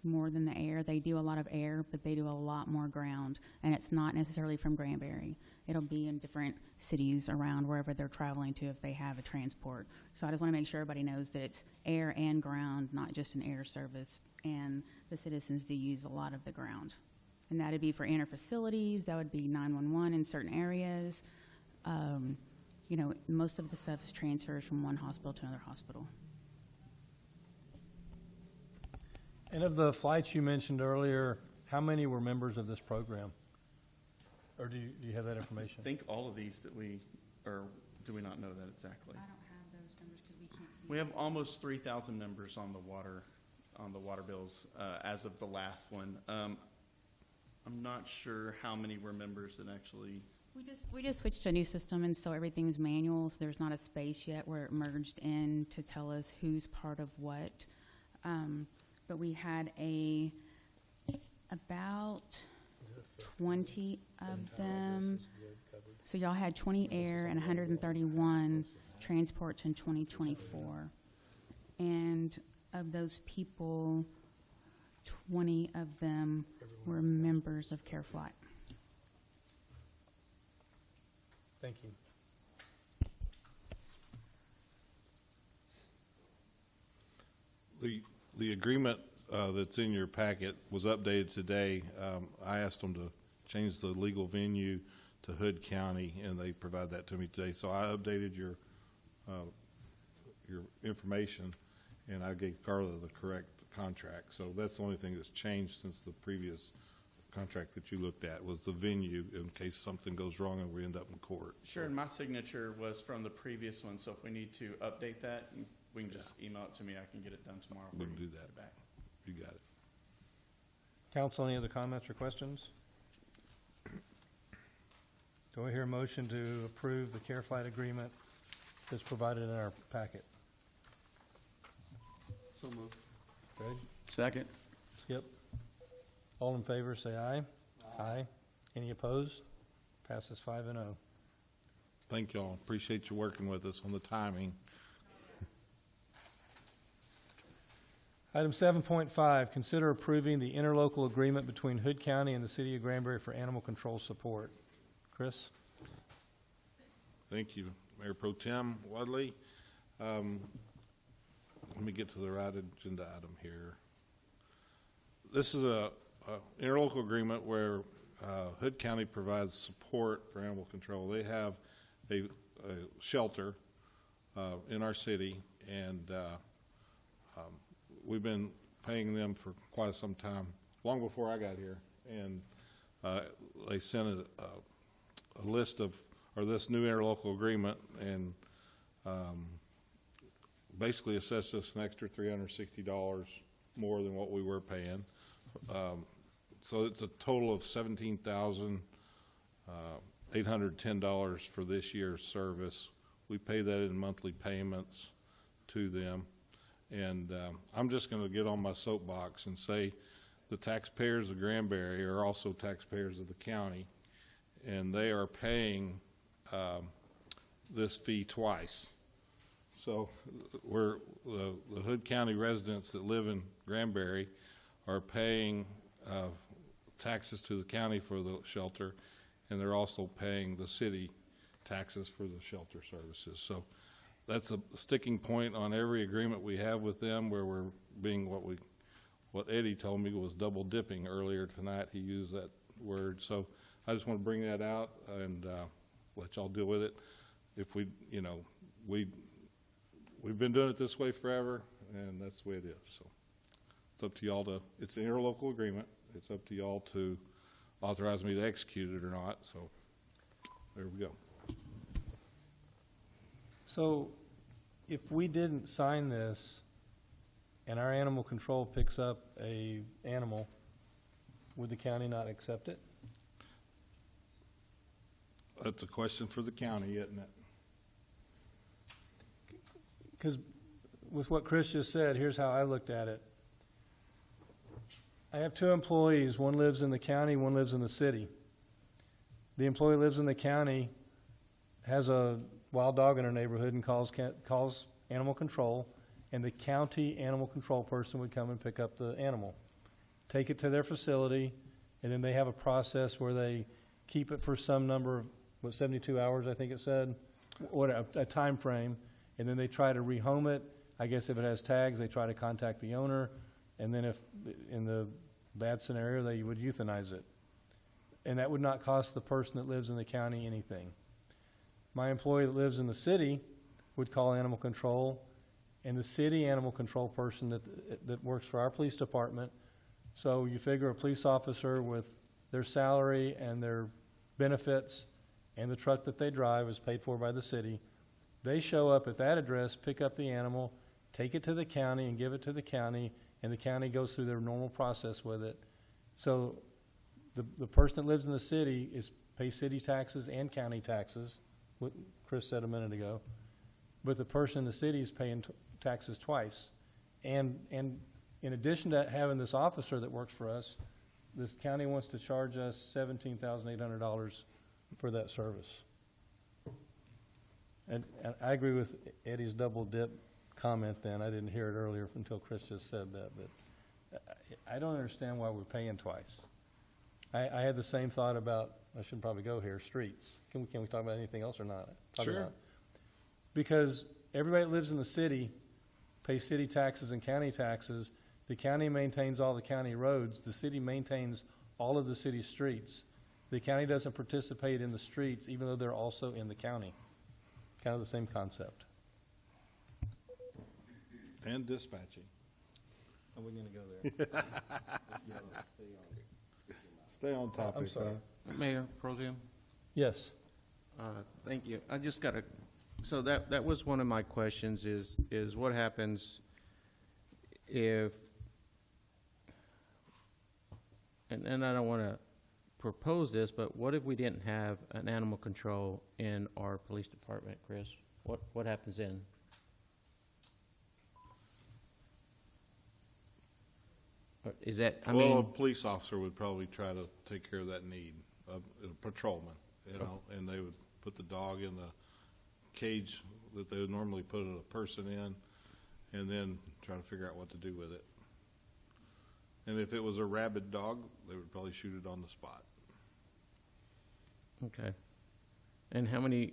more than the air. They do a lot of air, but they do a lot more ground, and it's not necessarily from Granbury. It'll be in different cities around wherever they're traveling to if they have a transport. So I just want to make sure everybody knows that it's air and ground, not just an air service, and the citizens do use a lot of the ground. And that would be for inner facilities, that would be 911 in certain areas. Most of the stuff is transfers from one hospital to another hospital. And of the flights you mentioned earlier, how many were members of this program? Or do you have that information? I think all of these that or do we not know that exactly? I don't have those numbers because we can't see. We have almost 3,000 members on the water bills as of the last one. I'm not sure how many were members that actually. We just switched to a new system, and so everything's manual. So there's not a space yet where it merged in to tell us who's part of what. But we had about 20 of them. So y'all had 20 air and 131 transports in 2024. And of those people, 20 of them were members of CareFlight. Thank you. The agreement that's in your packet was updated today. I asked them to change the legal venue to Hood County, and they provided that to me today. So I updated your information, and I gave Carla the correct contract. So that's the only thing that's changed since the previous contract that you looked at was the venue in case something goes wrong and we end up in court. Sure, and my signature was from the previous one, so if we need to update that, we can just email it to me. I can get it done tomorrow. We can for do you. that. Back. You got it. Council, any other comments or questions? Do I hear a motion to approve the CareFlight agreement that's provided in our packet? So moved. Greg? Second. Skip? All in favor, say aye. Aye. Any opposed? Passes 5-0. Thank y'all. Appreciate you working with us on the timing. Item 7.5, consider approving the interlocal agreement between Hood County and the City of Granbury for animal control support. Chris? Thank you, Mayor Pro Tem Wadley. Let me get to the right agenda item here. This is a interlocal agreement where Hood County provides support for animal control. They have a shelter in our city, and we've been paying them for quite some time, long before I got here. And they sent a list of, or this new interlocal agreement, and basically assessed us an extra $360 more than what we were paying. So it's a total of $17,810 for this year's service. We pay that in monthly payments to them. And I'm just going to get on my soapbox and say the taxpayers of Granbury are also taxpayers of the county, and they are paying this fee twice. So we're the Hood County residents that live in Granbury are paying taxes to the county for the shelter, and they're also paying the city taxes for the shelter services. So that's a sticking point on every agreement we have with them, where we're being what Eddie told me was double dipping earlier tonight. He used that word. So I just want to bring that out and let y'all deal with it. If we've been doing it this way forever, and that's the way it is. So it's up to y'all to, it's an interlocal agreement. It's up to y'all to authorize me to execute it or not. So there we go. So if we didn't sign this and our animal control picks up a animal, would the county not accept it? That's a question for the county, isn't it? Because with what Chris just said, here's how I looked at it. I have two employees. One lives in the county, one lives in the city. The employee lives in the county, has a wild dog in her neighborhood, and calls animal control, and the county animal control person would come and pick up the animal, take it to their facility, and then they have a process where they keep it for some number of, 72 hours, I think it said, a time frame, and then they try to rehome it. I guess if it has tags, they try to contact the owner, and then if, in the bad scenario, they would euthanize it. And that would not cost the person that lives in the county anything. My employee that lives in the city would call animal control, and the city animal control person that works for our police department. So you figure a police officer with their salary and their benefits and the truck that they drive is paid for by the city. They show up at that address, pick up the animal, take it to the county and give it to the county, and the county goes through their normal process with it. So the person that lives in the city pays city taxes and county taxes, what Chris said a minute ago, but the person in the city is paying taxes twice. And in addition to having this officer that works for us, this county wants to charge us $17,800 for that service. And I agree with Eddie's double dip comment then. I didn't hear it earlier until Chris just said that, but I don't understand why we're paying twice. I had the same thought about, I should probably go here, streets. Can we talk about anything else or not? Probably Sure. not. Because everybody that lives in the city pays city taxes and county taxes. The county maintains all the county roads. The city maintains all of the city streets. The county doesn't participate in the streets, even though they're also in the county. Kind of the same concept. And dispatching. Are we going to go there? Stay on topic. I'm sorry. Mayor Pro Tem? Yes. Thank you. I just got so that was one of my questions is what happens if, and I don't want to propose this, but what if we didn't have an animal control in our police department, Chris? What happens then? Or is that, I Well, a mean, police officer would probably try to take care of that need, a patrolman, you know, and they would put the dog in the cage that they would normally put a person in, and then try to figure out what to do with it. And if it was a rabid dog, they would probably shoot it on the spot. okay. And how many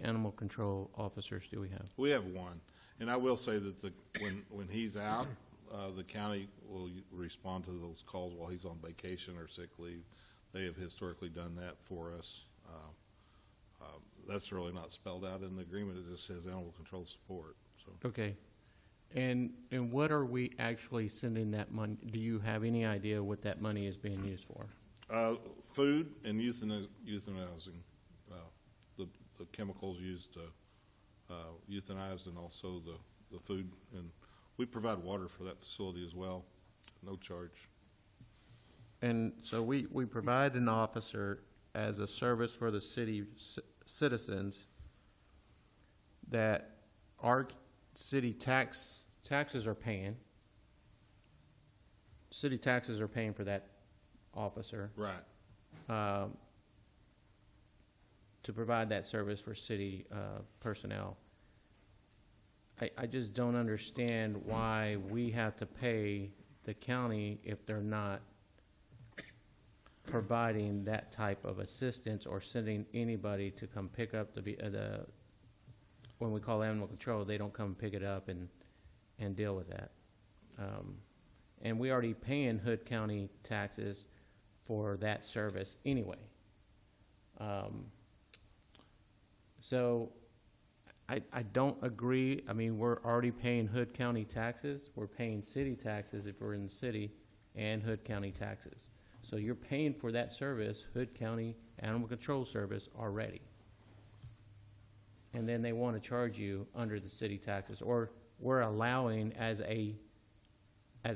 animal control officers do we have? We have one, and I will say that when he's out, the county will respond to those calls while he's on vacation or sick leave. They have historically done that for us. That's really not spelled out in the agreement. It just says animal control support. So Okay. And what are we actually sending that money? Do you have any idea what that money is being used for? food and euthanizing the chemicals used to euthanize, and also the food. And we provide water for that facility as well, no charge. And so we provide an officer as a service for the city citizens that our city taxes are paying. City taxes are paying for that officer. Right. To provide that service for city personnel. I just don't understand why we have to pay the county if they're not providing that type of assistance or sending anybody to come pick up the when we call animal control, they don't come pick it up and deal with that. And we already paying Hood County taxes for that service anyway. So I don't agree. I mean, we're already paying Hood County taxes. We're paying city taxes if we're in the city, and Hood County taxes. So you're paying for that service, Hood County Animal Control Service, already. And then they want to charge you under the city taxes, or we're allowing as a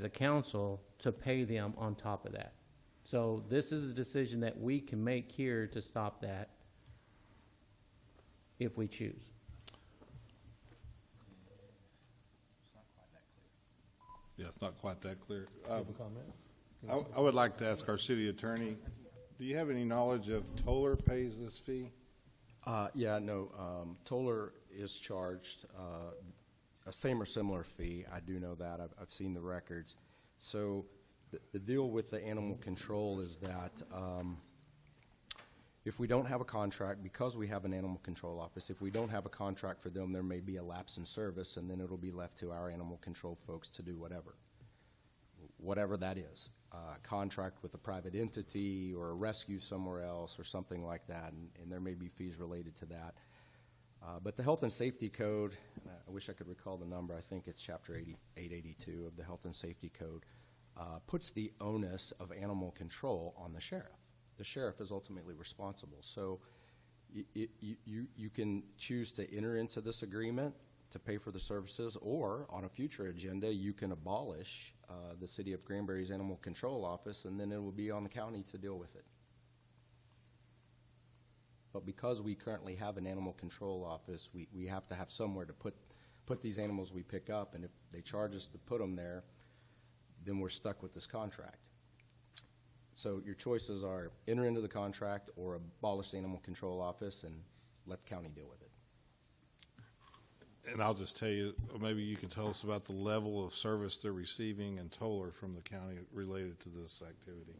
council to pay them on top of that. So this is a decision that we can make here to stop that if we choose. Yeah, it's not quite that clear. You have a comment? I would like to ask our city attorney, do you have any knowledge of Toller pays this fee? Yeah, no, Toller is charged a same or similar fee. I do know that. I've seen the records. So the deal with the animal control is that if we don't have a contract, because we have an animal control office, if we don't have a contract for them, there may be a lapse in service, and then it'll be left to our animal control folks to do whatever that is. Contract with a private entity or a rescue somewhere else or something like that, and there may be fees related to that. But the Health and Safety Code, I wish I could recall the number, I think it's Chapter 882 of the Health and Safety Code, puts the onus of animal control on the sheriff. The sheriff is ultimately responsible. So you can choose to enter into this agreement to pay for the services, or on a future agenda, you can abolish the City of Granbury's Animal Control Office, and then it will be on the county to deal with it. But because we currently have an animal control office, we have to have somewhere to put these animals we pick up, and if they charge us to put them there, then we're stuck with this contract. So your choices are enter into the contract or abolish the animal control office and let the county deal with it. And I'll just tell you, maybe you can tell us about the level of service they're receiving in Toller from the county related to this activity.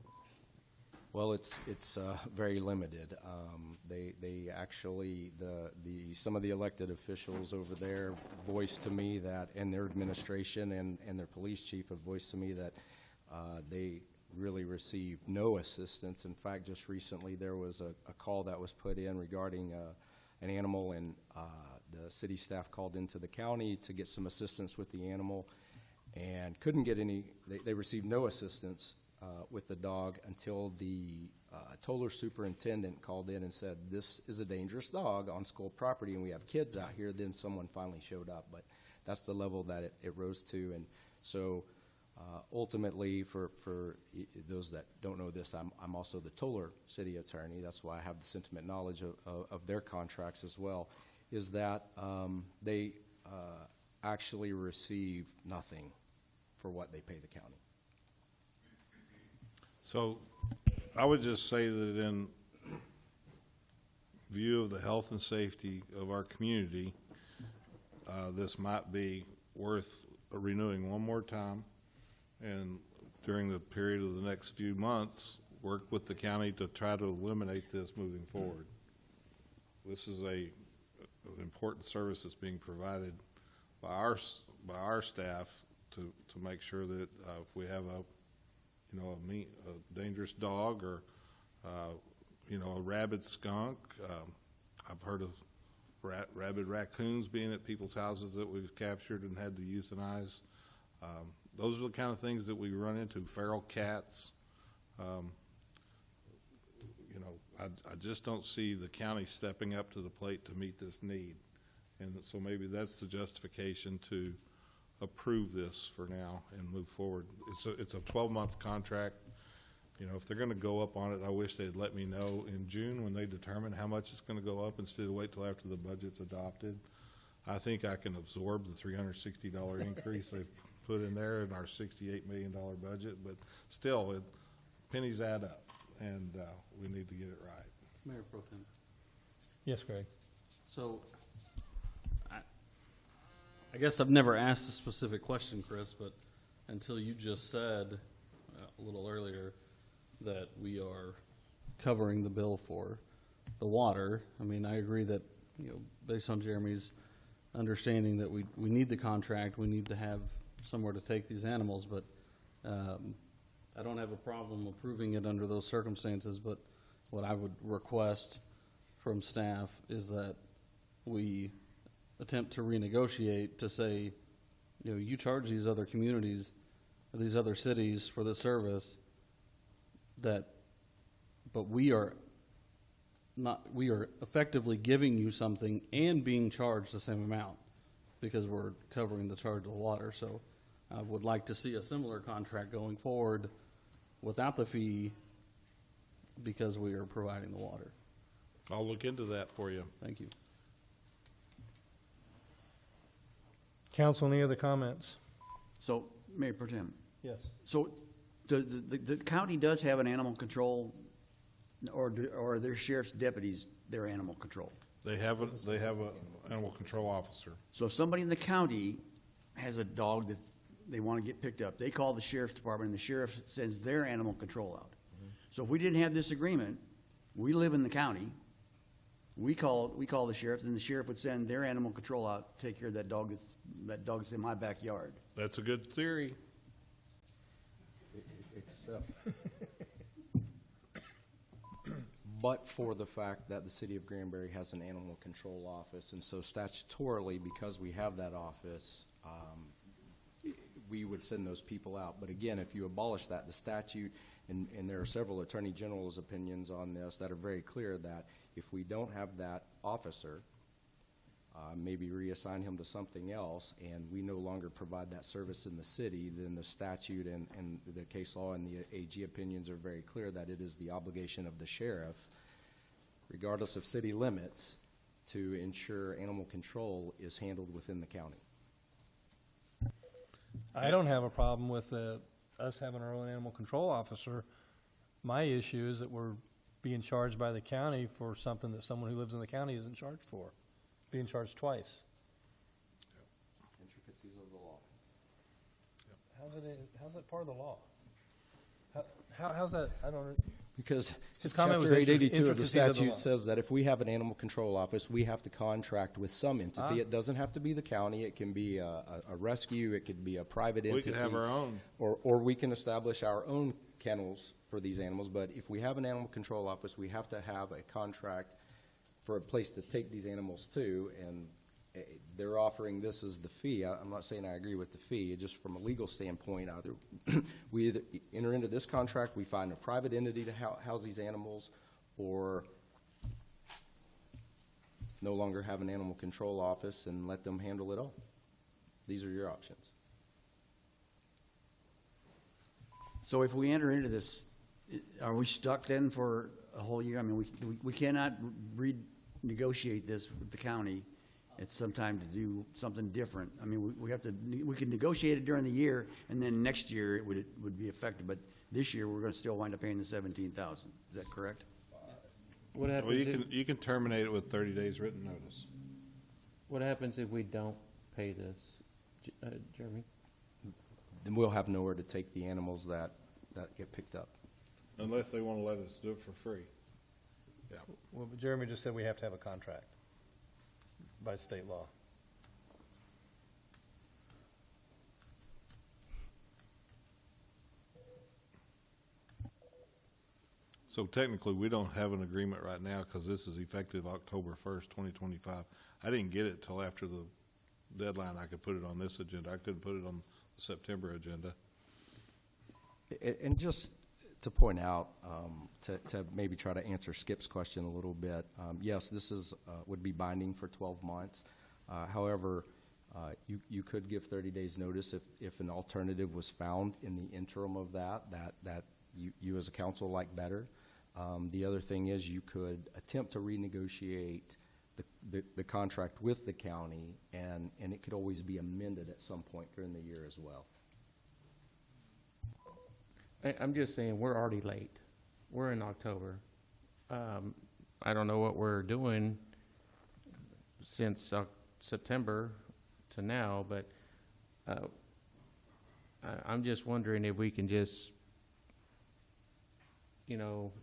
Well, it's very limited. They actually, some of the elected officials over there voiced to me that, and their administration and their police chief have voiced to me that they really receive no assistance. In fact, just recently there was a call that was put in regarding an animal, and the city staff called into the county to get some assistance with the animal and couldn't get any. They received no assistance with the dog until the Toller superintendent called in and said, this is a dangerous dog on school property and we have kids out here. Then someone finally showed up, but that's the level that it rose to. And so ultimately, for those that don't know this, I'm also the Toller city attorney. That's why I have the sentiment knowledge of their contracts as well, is that they actually receive nothing for what they pay the county. So I would just say that in view of the health and safety of our community, this might be worth renewing one more time, and during the period of the next few months, work with the county to try to eliminate this moving forward. This is an important service that's being provided by our staff to make sure that if we have a dangerous dog or a rabid skunk. I've heard of rabid raccoons being at people's houses that we've captured and had to euthanize. Those are the kind of things that we run into. Feral cats. I just don't see the county stepping up to the plate to meet this need, and so maybe that's the justification to approve this for now and move forward. It's a 12-month contract. If they're going to go up on it, I wish they'd let me know in June when they determine how much it's going to go up instead of wait till after the budget's adopted. I think I can absorb the $360 increase they've put in there in our $68 million budget, but still, pennies add up, and we need to get it right. Mayor Pro Tem. Yes, Greg. So, I guess I've never asked a specific question, Chris, but until you just said a little earlier that we are covering the bill for the water, I mean, I agree that, based on Jeremy's understanding that we need the contract, we need to have somewhere to take these animals, but I don't have a problem approving it under those circumstances, but what I would request from staff is that we attempt to renegotiate to say, you charge these other communities, these other cities for this service, but we are effectively giving you something and being charged the same amount because we're covering the charge of the water. So I would like to see a similar contract going forward without the fee because we are providing the water. I'll look into that for you. Thank you. Council, any other comments? So, Mayor Pro Tem. Yes. So the county does have an animal control, or are their sheriff's deputies their animal control? They have a animal control officer. So if somebody in the county has a dog that they want to get picked up, they call the sheriff's department and the sheriff sends their animal control out. So if we didn't have this agreement, we live in the county, we call the sheriff, and the sheriff would send their animal control out to take care of that dog that's in my backyard. That's a good theory. Except, but for the fact that the city of Granbury has an animal control office, and so statutorily, because we have that office, we would send those people out. But again, if you abolish that, the statute, and there are several attorney general's opinions on this that are very clear that if we don't have that officer, maybe reassign him to something else, and we no longer provide that service in the city, then the statute and the case law and the AG opinions are very clear that it is the obligation of the sheriff, regardless of city limits, to ensure animal control is handled within the county. I don't have a problem with us having our own animal control officer. My issue is that we're being charged by the county for something that someone who lives in the county isn't charged for, being charged twice. intricacies of the law. How's it part of the law? How's that, I don't, Because His comment was Chapter 882 of the intricacies of the law. statute says that if we have an animal control office, we have to contract with some entity. It doesn't have to be the county. It can be a rescue. It could be a private entity. We could have our own. Or we can establish our own kennels for these animals. But if we have an animal control office, we have to have a contract for a place to take these animals to. And they're offering this as the fee. I'm not saying I agree with the fee. Just from a legal standpoint, either we either enter into this contract, we find a private entity to house these animals, or no longer have an animal control office and let them handle it all. These are your options. So if we enter into this, are we stuck then for a whole year? I mean, we cannot renegotiate this with the county at some time to do something different. I mean, we have to, we can negotiate it during the year, and then next year it would be effective, but this year we're gonna still wind up paying the 17,000. Is that correct? What Well, happens you can terminate it with 30 days written notice. what happens if we don't pay this, Jeremy? Then we'll have nowhere to take the animals that get picked up. Unless they want to let us do it for free. Yeah. well, but Jeremy just said we have to have a contract by state law. So technically, we don't have an agreement right now because this is effective October 1st, 2025. I didn't get it till after the deadline. I could put it on this agenda. I couldn't put it on the September agenda. And just to point out, to maybe try to answer Skip's question a little bit, yes, this would be binding for 12 months. However, you could give 30 days notice if an alternative was found in the interim of that you as a council like better. The other thing is you could attempt to renegotiate the contract with the county, and it could always be amended at some point during the year as well. I'm just saying, we're already late. We're in October. I don't know what we're doing since September to now, but I'm just wondering if we can just,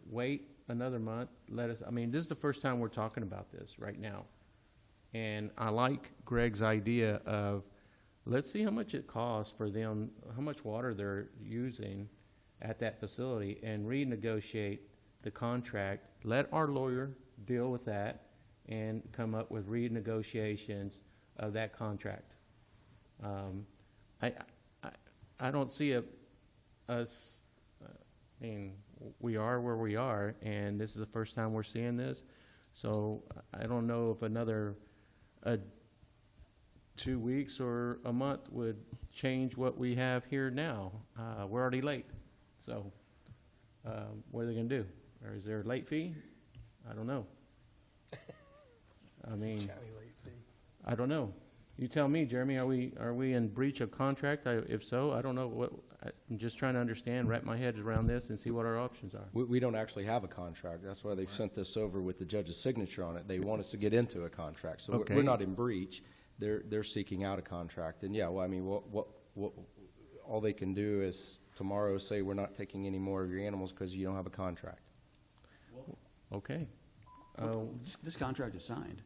wait another month, I mean, this is the first time we're talking about this right now. And I like Greg's idea of, let's see how much it costs for them, how much water they're using at that facility, and renegotiate the contract. Let our lawyer deal with that and come up with renegotiations of that contract. I don't see us, I mean, we are where we are, and this is the first time we're seeing this. So I don't know if another 2 weeks or a month would change what we have here now. We're already late. So what are they going to do? Or is there a late fee? I don't know. I mean, I don't know. You tell me, Jeremy, are we in breach of contract? If so, I don't know. I'm just trying to understand, wrap my head around this and see what our options are. We don't actually have a contract. That's why they've sent this over with the judge's signature on it. They want us to get into a contract. So Okay. we're not in breach. They're seeking out a contract. And yeah, well, I mean, what all they can do is tomorrow say we're not taking any more of your animals because you don't have a contract. Okay. This contract is signed.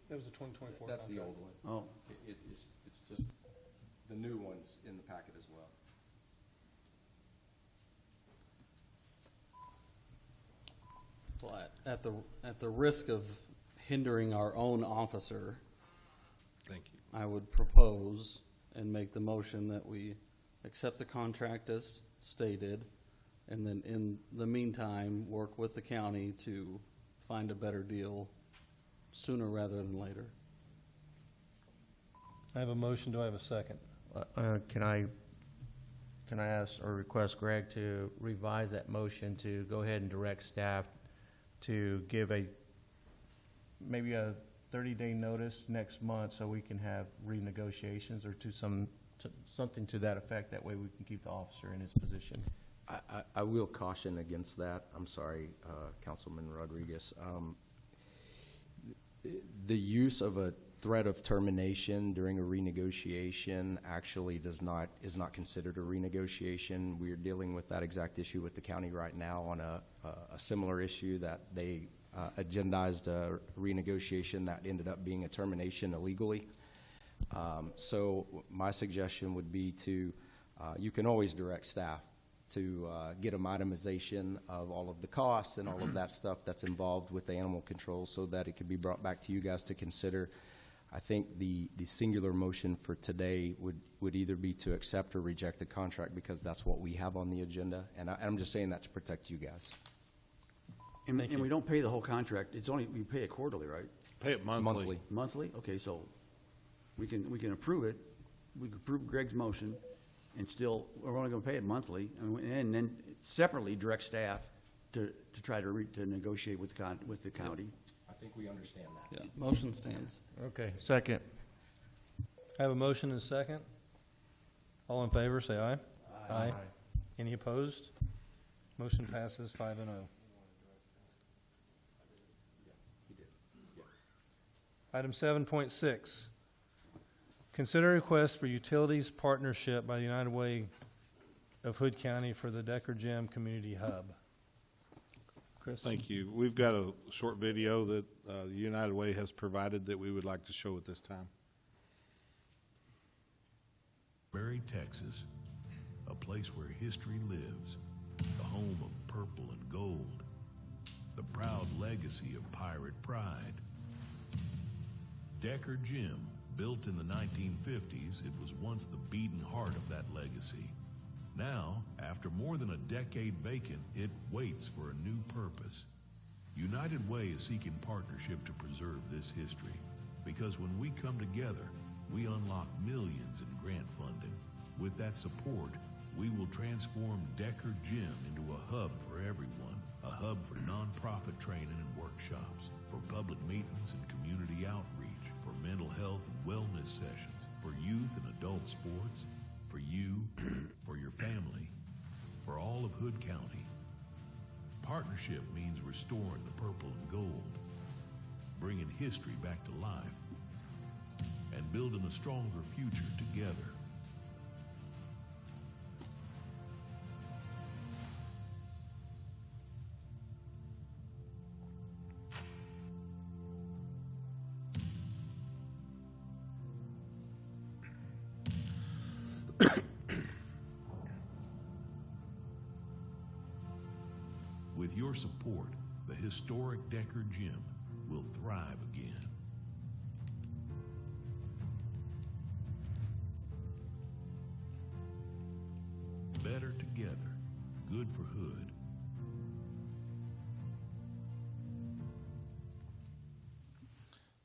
That was the 2024 That's the contract. old one. Oh. It's just the new ones in the packet as well. Well, at the risk of hindering our own officer, Thank you. I would propose and make the motion that we accept the contract as stated, and then in the meantime, work with the county to find a better deal sooner rather than later. I have a motion. Do I have a second? Can I ask or request Greg to revise that motion to go ahead and direct staff to give maybe a 30-day notice next month so we can have renegotiations or something to that effect. That way we can keep the officer in his position. I will caution against that. I'm sorry, Councilman Rodriguez. The use of threat of termination during a renegotiation actually is not considered a renegotiation. We're dealing with that exact issue with the county right now on a similar issue that they agendized a renegotiation that ended up being a termination illegally. So my suggestion would be to, you can always direct staff to get an itemization of all of the costs and all of that stuff that's involved with the animal control so that it could be brought back to you guys to consider. I think the singular motion for today would either be to accept or reject the contract because that's what we have on the agenda. And I'm just saying that to protect you guys. And we don't pay the whole contract. It's only, we pay it quarterly, right? Pay it monthly. Monthly? Okay, so we can approve it. We can approve Greg's motion and still, we're only gonna pay it monthly and then separately direct staff to try to negotiate with the county. I think we understand that. Yeah, motion stands. Okay, second. I have a motion and a second. All in favor, say aye. Aye. Any opposed? Motion passes 5-0. Item 7.6. Consider a request for utilities partnership by the United Way of Hood County for the Decker Gym Community Hub. Chris? Thank you. We've got a short video that the United Way has provided that we would like to show at this time. Granbury, Texas, a place where history lives, the home of purple and gold, the proud legacy of pirate pride. Decker Gym, built in the 1950s, it was once the beating heart of that legacy. Now, after more than a decade vacant, it waits for a new purpose. United Way is seeking partnership to preserve this history, because when we come together, we unlock millions in grant funding. With that support, we will transform Decker Gym into a hub for everyone, a hub for nonprofit training and workshops, for public meetings and community outreach, for mental health and wellness sessions, for youth and adult sports, for you, for your family, for all of Hood County. Partnership means restoring the purple and gold, bringing history back to life, and building a stronger future together. With your support, the historic Decker Gym will thrive again. Better together, good for Hood.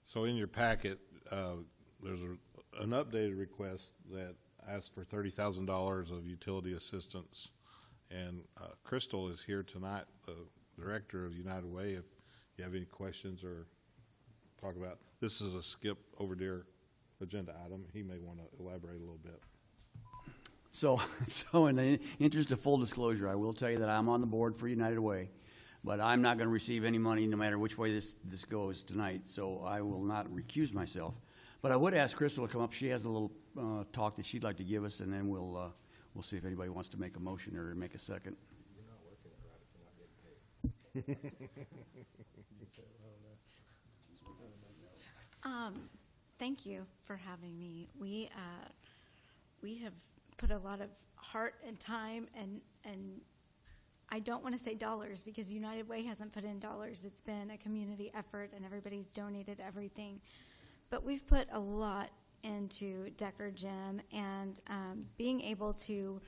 So in your packet, there's an updated request that asks for $30,000 of utility assistance. And Crystal is here tonight, the director of United Way. If you have any questions or talk about, this is a skip over their agenda item. He may want to elaborate a little bit. So in the interest of full disclosure, I will tell you that I'm on the board for United Way, but I'm not going to receive any money no matter which way this goes tonight, so I will not recuse myself. But I would ask Crystal to come up. She has a little talk that she'd like to give us, and then we'll see if anybody wants to make a motion or make a second. You're not working it right if you're not getting paid. Thank you for having me. We have put a lot of heart and time and I don't want to say dollars because United Way hasn't put in dollars. It's been a community effort and everybody's donated everything. But we've put a lot into Decker Gym and being able to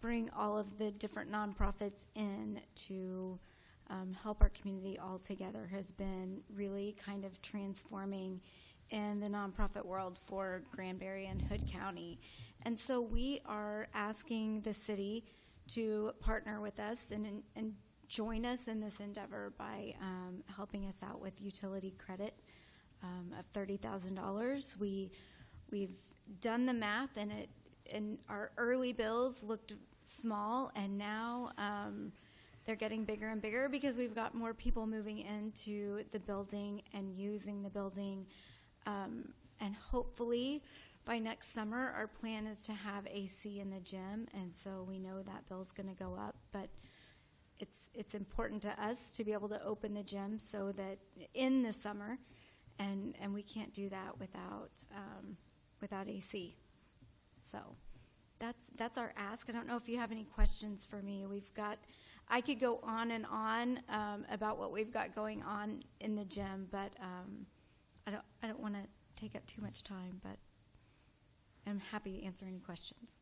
bring all of the different nonprofits in to help our community all together has been really kind of transforming in the nonprofit world for Granbury and Hood County. And so we are asking the city to partner with us and join us in this endeavor by helping us out with utility credit of $30,000. We've done the math, and our early bills looked small, and now they're getting bigger and bigger because we've got more people moving into the building and using the building. and hopefully by next summer, our plan is to have AC in the gym, and so we know that bill's going to go up, but it's important to us to be able to open the gym so that in the summer, and we can't do that without AC. So that's our ask. I don't know if you have any questions for me. I could go on and on about what we've got going on in the gym, but I don't want to take up too much time, but I'm happy to answer any questions.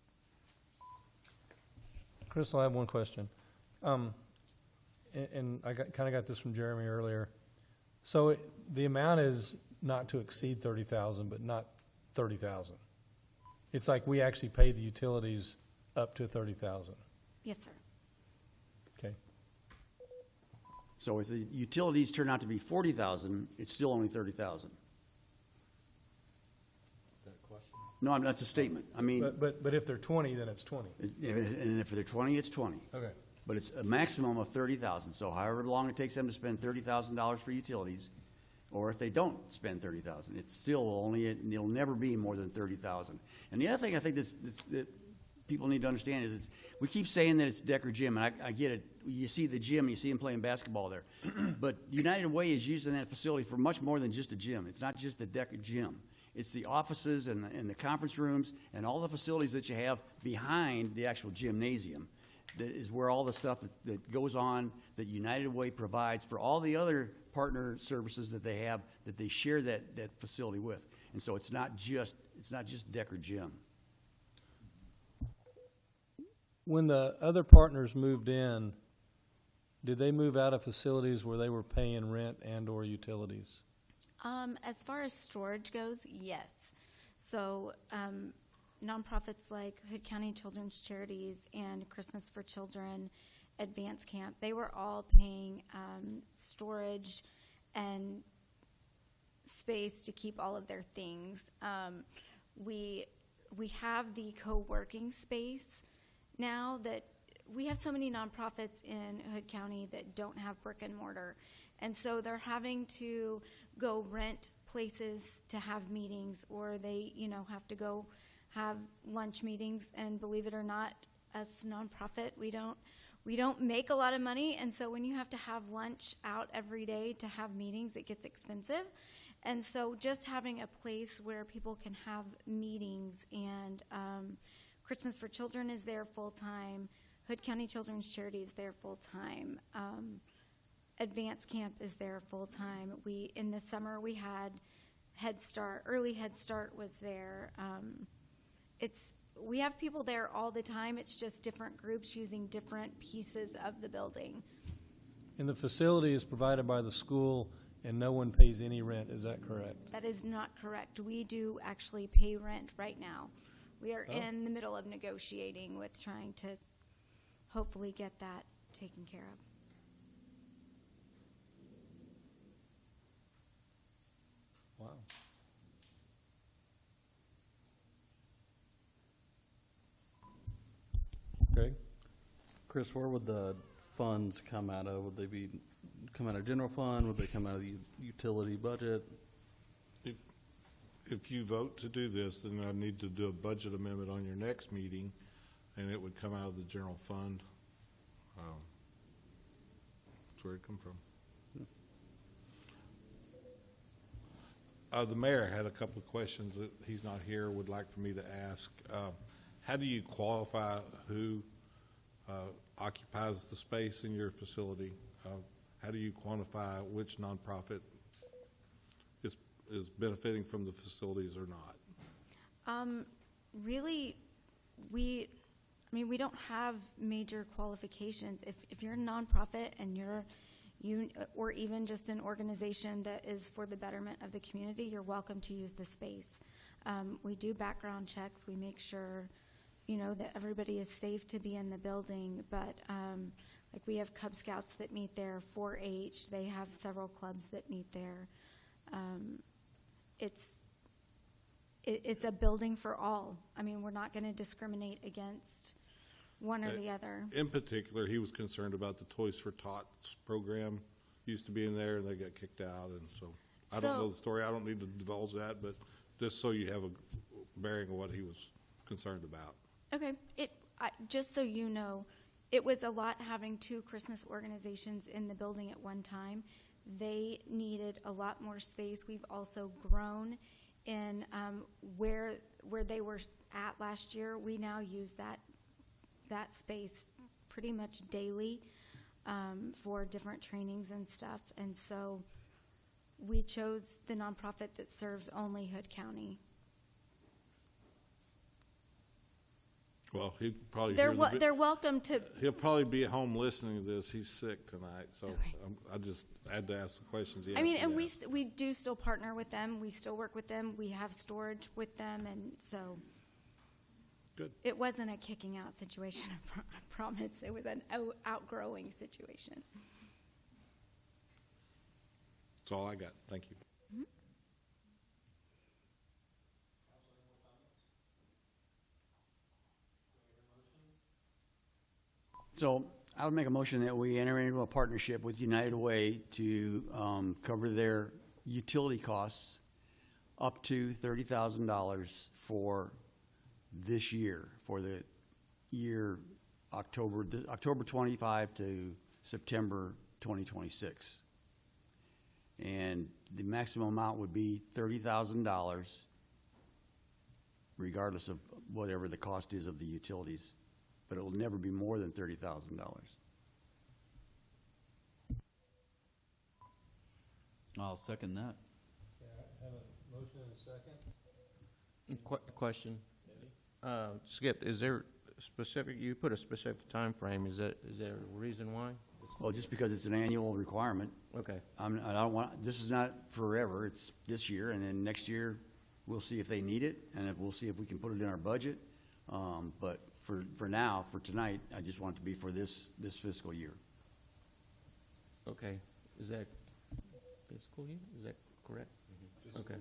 Crystal, I have one question. And I kind of got this from Jeremy earlier. So the amount is not to exceed $30,000, but not $30,000. It's like we actually pay the utilities up to $30,000. Yes, sir. Okay. So if the utilities turn out to be 40,000, it's still only 30,000. No, that's a statement. I mean, but if they're 20, then it's 20. and if they're 20, it's 20. Okay. But it's a maximum of 30,000. So however long it takes them to spend $30,000 for utilities, or if they don't spend 30,000, it's still it'll never be more than 30,000. And the other thing I think that people need to understand is we keep saying that it's Decker Gym, and I get it. You see the gym, you see them playing basketball there. But United Way is using that facility for much more than just a gym. It's not just the Decker Gym. It's the offices and the conference rooms and all the facilities that you have behind the actual gymnasium. That is where all the stuff that goes on that United Way provides for all the other partner services that they have that they share that facility with. And so it's not just Decker Gym. When the other partners moved in, did they move out of facilities where they were paying rent and or utilities? As far as storage goes, yes. So nonprofits like Hood County Children's Charities and Christmas for Children, Advance Camp, they were all paying storage and space to keep all of their things. We have the co-working space now that we have so many nonprofits in Hood County that don't have brick and mortar. And so they're having to go rent places to have meetings, or they, have to go have lunch meetings. And believe it or not, as a nonprofit, we don't make a lot of money. And so when you have to have lunch out every day to have meetings, it gets expensive. And so just having a place where people can have meetings, and Christmas for Children is there full-time, Hood County Children's Charity is there full-time, Advance Camp is there full-time. In the summer we had Head Start, Early Head Start was there. We have people there all the time. It's just different groups using different pieces of the building. And the facility is provided by the school, and no one pays any rent. Is that correct? That is not correct. We do actually pay rent right now. We are in the middle of negotiating with trying to hopefully get that taken care of. Wow. Greg? Chris, where would the funds come out of? Would they come out of general fund? Would they come out of the utility budget? If you vote to do this, then I need to do a budget amendment on your next meeting, and it would come out of the general fund. That's where it come from. The mayor had a couple of questions that he's not here, would like for me to ask. How do you qualify who occupies the space in your facility? How do you quantify which nonprofit is benefiting from the facilities or not? Really, we don't have major qualifications. If you're a nonprofit and or even just an organization that is for the betterment of the community, you're welcome to use the space. We do background checks. We make sure, that everybody is safe to be in the building. But like we have Cub Scouts that meet there, 4-H. They have several clubs that meet there. It's a building for all. We're not going to discriminate against one or the other. In particular, he was concerned about the Toys for Tots program. Used to be in there, and they got kicked out, and so I don't know the story. I don't need to divulge that, but just so you have a bearing of what he was concerned about. Okay, just so you know, it was a lot having two Christmas organizations in the building at one time. They needed a lot more space. We've also grown in where they were at last year. We now use that space pretty much daily for different trainings and stuff. And so we chose the nonprofit that serves only Hood County. Well, he'd probably They're welcome to. He'll probably be at home listening to this. He's sick tonight, so Okay. I just had to ask the questions. I mean, and we do still partner with them. We still work with them. We have storage with them, and so Good. It wasn't a kicking out situation. I promise. It was an outgrowing situation. That's all I got. Thank you. So I would make a motion that we enter into a partnership with United Way to cover their utility costs up to $30,000 for this year, for the year October 25 to September 2026. And the maximum amount would be $30,000 regardless of whatever the cost is of the utilities. But it will never be more than $30,000. I'll second that. Have a motion and a second. Question. Skip, is there specific, you put a specific time frame, is there a reason why? Well, just because it's an annual requirement. Okay. I don't want, this is not forever, it's this year, and then next year, we'll see if they need it, and we'll see if we can put it in our budget. But for now, for tonight, I just want it to be for this fiscal year. Okay. Is that fiscal year? Is that correct? Okay.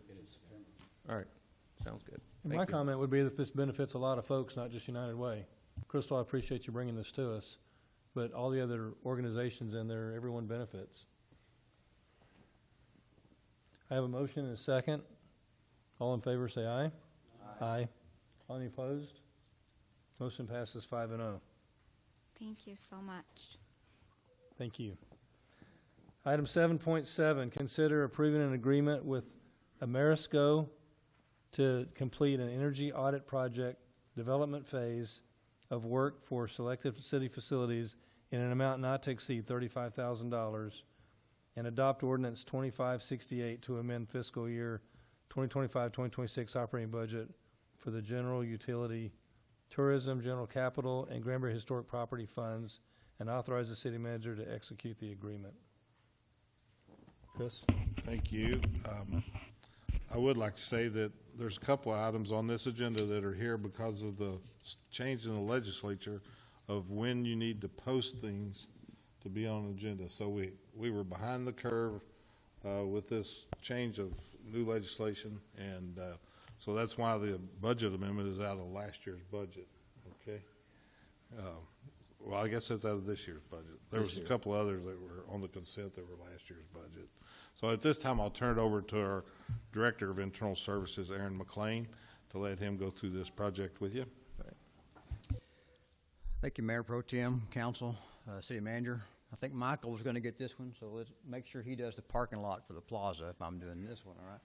All right. Sounds good. And my comment would be that this benefits a lot of folks, not just United Way. Crystal, I appreciate you bringing this to us, but all the other organizations in there, everyone benefits. I have a motion and a second. All in favor, say aye. Aye. Any opposed? Motion passes 5-0. Thank you so much. Thank you. Item 7.7, consider approving an agreement with Amerisco to complete an energy audit project development phase of work for selected city facilities in an amount not to exceed $35,000 and adopt ordinance 2568 to amend fiscal year 2025-2026 operating budget for the general utility, tourism, general capital, and Granbury historic property funds, and authorize the city manager to execute the agreement. Chris? Thank you. I would like to say that there's a couple of items on this agenda that are here because of the change in the legislature of when you need to post things to be on an agenda. So we were behind the curve with this change of new legislation, and so that's why the budget amendment is out of last year's budget, okay? Well, I guess it's out of this year's budget. There was a couple others that were on the consent that were last year's budget. So at this time, I'll turn it over to our Director of Internal Services, Aaron McLean, to let him go through this project with you. Thank you, Mayor Pro Tem, Council, City Manager. I think Michael was going to get this one, so let's make sure he does the parking lot for the plaza if I'm doing this one, all right?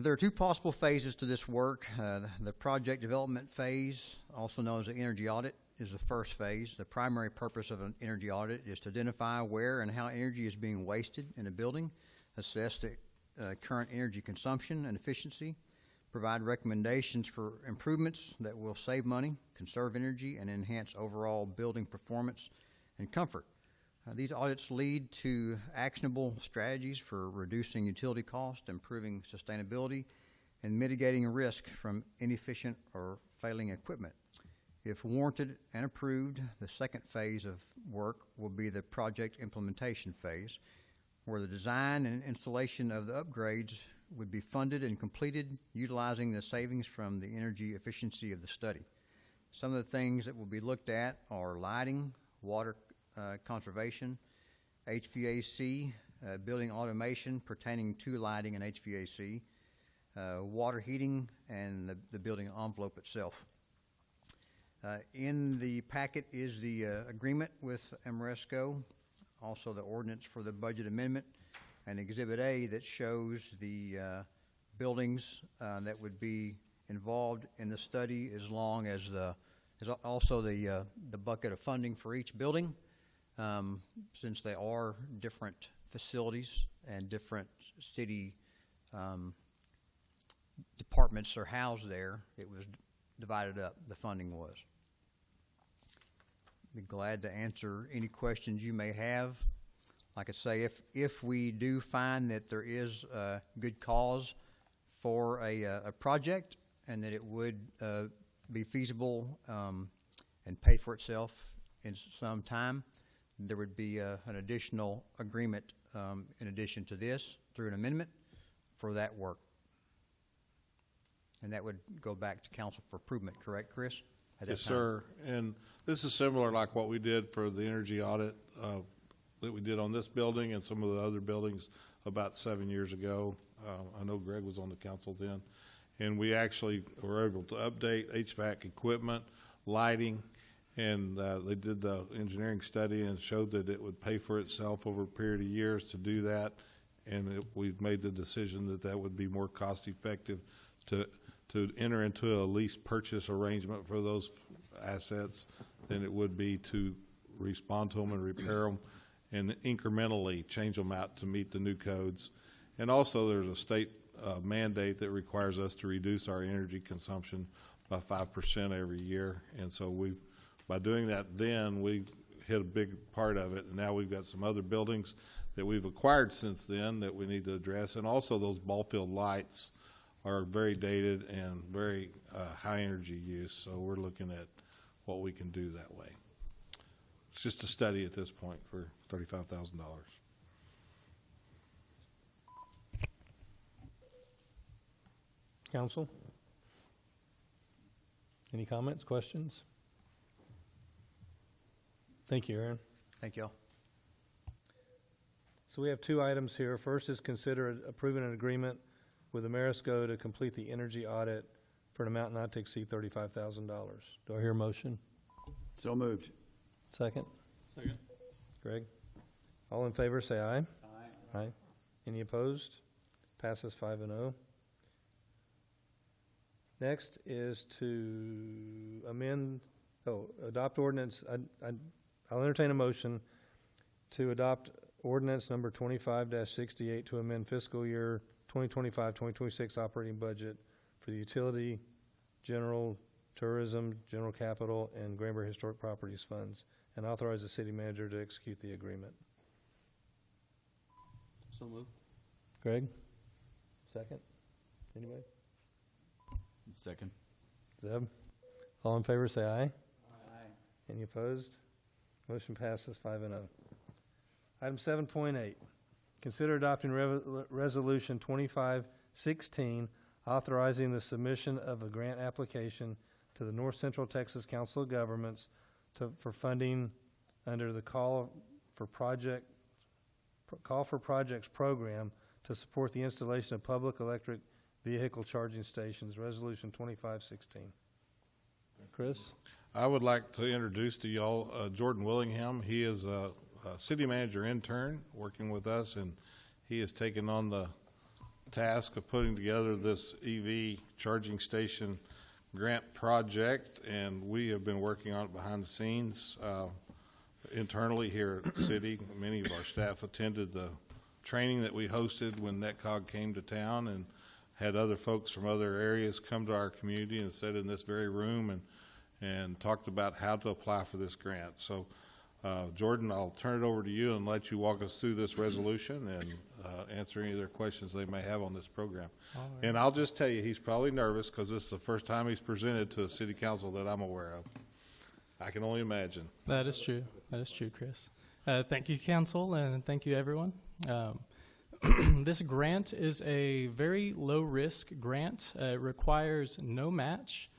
There are two possible phases to this work. The project development phase, also known as the energy audit, is the first phase. The primary purpose of an energy audit is to identify where and how energy is being wasted in a building, assess the current energy consumption and efficiency, provide recommendations for improvements that will save money, conserve energy, and enhance overall building performance and comfort. These audits lead to actionable strategies for reducing utility costs, improving sustainability, and mitigating risk from inefficient or failing equipment. If warranted and approved, the second phase of work will be the project implementation phase, where the design and installation of the upgrades would be funded and completed utilizing the savings from the energy efficiency of the study. Some of the things that will be looked at are lighting, water conservation, HVAC, building automation pertaining to lighting and HVAC, water heating, and the building envelope itself. In the packet is the agreement with Amoresco, also the ordinance for the budget amendment, and Exhibit A that shows the buildings that would be involved in the study, as long as also the bucket of funding for each building, since they are different facilities and different city departments are housed there. It was divided up, the funding was. Be glad to answer any questions you may have. Like I say, if we do find that there is a good cause for a project and that it would be feasible and pay for itself in some time, there would be an additional agreement in addition to this through an amendment for that work. And that would go back to council for improvement, correct, Chris? Yes, sir. And this is similar like what we did for the energy audit that we did on this building and some of the other buildings about 7 years ago. I know Greg was on the council then. And we actually were able to update HVAC equipment, lighting, and they did the engineering study and showed that it would pay for itself over a period of years to do that. And we've made the decision that that would be more cost effective to enter into a lease purchase arrangement for those assets than it would be to respond to them and repair them and incrementally change them out to meet the new codes. And also there's a state mandate that requires us to reduce our energy consumption by 5% every year. And so by doing that then, we hit a big part of it. And now we've got some other buildings that we've acquired since then that we need to address. And also those ball field lights are very dated and very high energy use. So we're looking at what we can do that way. It's just a study at this point for $35,000. Council? Any comments, questions? Thank you, Aaron. Thank you all. So we have two items here. First is consider approving an agreement with Ameresco to complete the energy audit for an amount not to exceed $35,000. Do I hear a motion? So moved. Second? Second. Greg? All in favor, say aye. Aye. Aye. Any opposed? Passes 5-0. Next is to adopt ordinance. I'll entertain a motion to adopt ordinance number 25-68 to amend fiscal year 2025-2026 operating budget for the utility, general, tourism, general capital, and Granbury Historic Properties funds, and authorize the city manager to execute the agreement. So moved. Greg? Second? Anybody? Second. Zeb? All in favor, say aye. Aye. Any opposed? Motion passes 5-0. Item 7.8, consider adopting Resolution 2516, authorizing the submission of a grant application to the North Central Texas Council of Governments for funding under the Call for Projects program to support the installation of public electric vehicle charging stations, Resolution 2516. Chris? I would like to introduce to y'all Jordan Willingham. He is a city manager intern working with us, and he has taken on the task of putting together this EV charging station grant project, and we have been working on it behind the scenes internally here at the city. Many of our staff attended the training that we hosted when NetCog came to town, and had other folks from other areas come to our community and sat in this very room and talked about how to apply for this grant. So Jordan, I'll turn it over to you and let you walk us through this resolution and answer any of their questions they may have on this program. Right. And I'll just tell you, he's probably nervous because this is the first time he's presented to a city council that I'm aware of. I can only imagine. That is true. That is true, Chris. Thank you, council, and thank you, everyone. This grant is a very low-risk grant. It requires no match.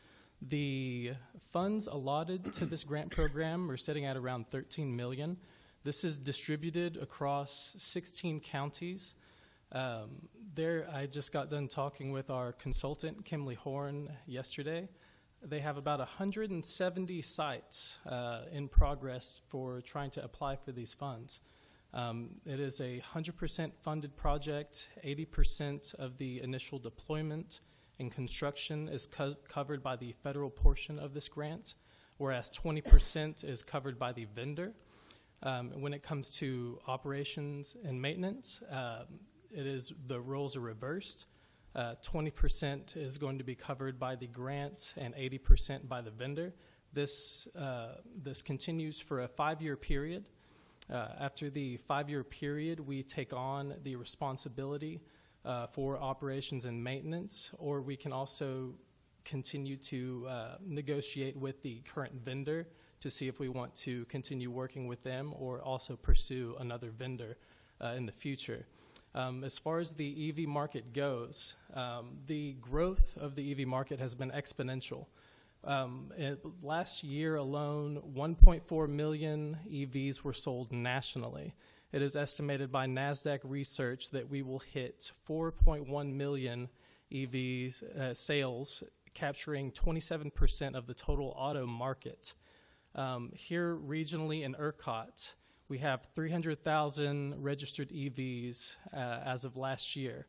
The funds allotted to this grant program are sitting at around $13 million. This is distributed across 16 counties. I just got done talking with our consultant, Kimley Horn, yesterday. They have about 170 sites in progress for trying to apply for these funds. It is a 100% funded project. 80% of the initial deployment and construction is covered by the federal portion of this grant, whereas 20% is covered by the vendor. When it comes to operations and maintenance, the roles are reversed. 20% is going to be covered by the grant and 80% by the vendor. This continues for a 5-year period. After the 5-year period, we take on the responsibility for operations and maintenance, or we can also continue to negotiate with the current vendor to see if we want to continue working with them or also pursue another vendor in the future. As far as the EV market goes, the growth of the EV market has been exponential. Last year alone, 1.4 million EVs were sold nationally. It is estimated by NASDAQ Research that we will hit 4.1 million EVs sales, capturing 27% of the total auto market. Here regionally in ERCOT, we have 300,000 registered EVs as of last year.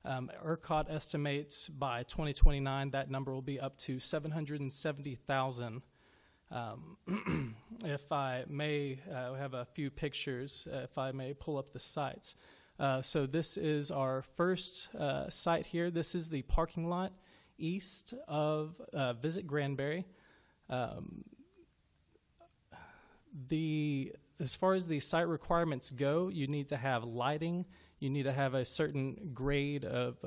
ERCOT estimates by 2029 that number will be up to 770,000. If I may, we have a few pictures, if I may pull up the sites. So this is our first site here. This is the parking lot east of Visit Granbury. As far as the site requirements go, you need to have lighting. You need to have a certain grade of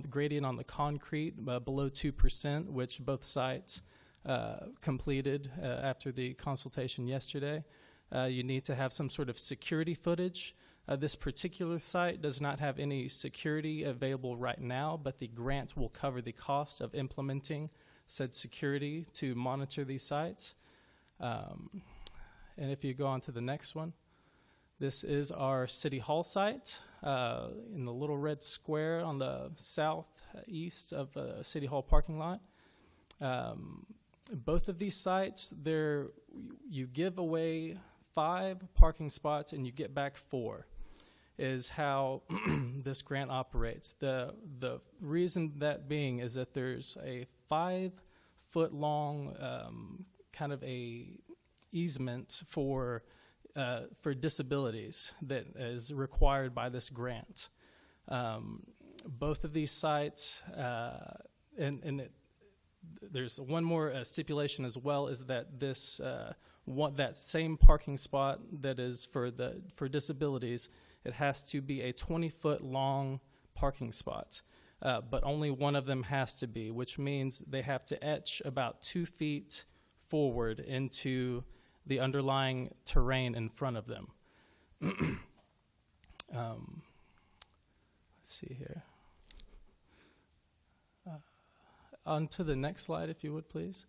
gradient on the concrete below 2%, which both sites completed after the consultation yesterday. You need to have some sort of security footage. This particular site does not have any security available right now, but the grant will cover the cost of implementing said security to monitor these sites. And if you go on to the next one, this is our City Hall site in the little red square on the southeast of the City Hall parking lot. Both of these sites, you give away 5 parking spots and you get back 4, is how this grant operates. The reason that being is that there's a 5-foot long kind of a easement for disabilities that is required by this grant. Both of these sites, there's one more stipulation as well, is that that same parking spot that is for disabilities, it has to be a 20-foot long parking spot, but only one of them has to be, which means they have to etch about 2 feet forward into the underlying terrain in front of them. Let's see here. On to the next slide, if you would, please.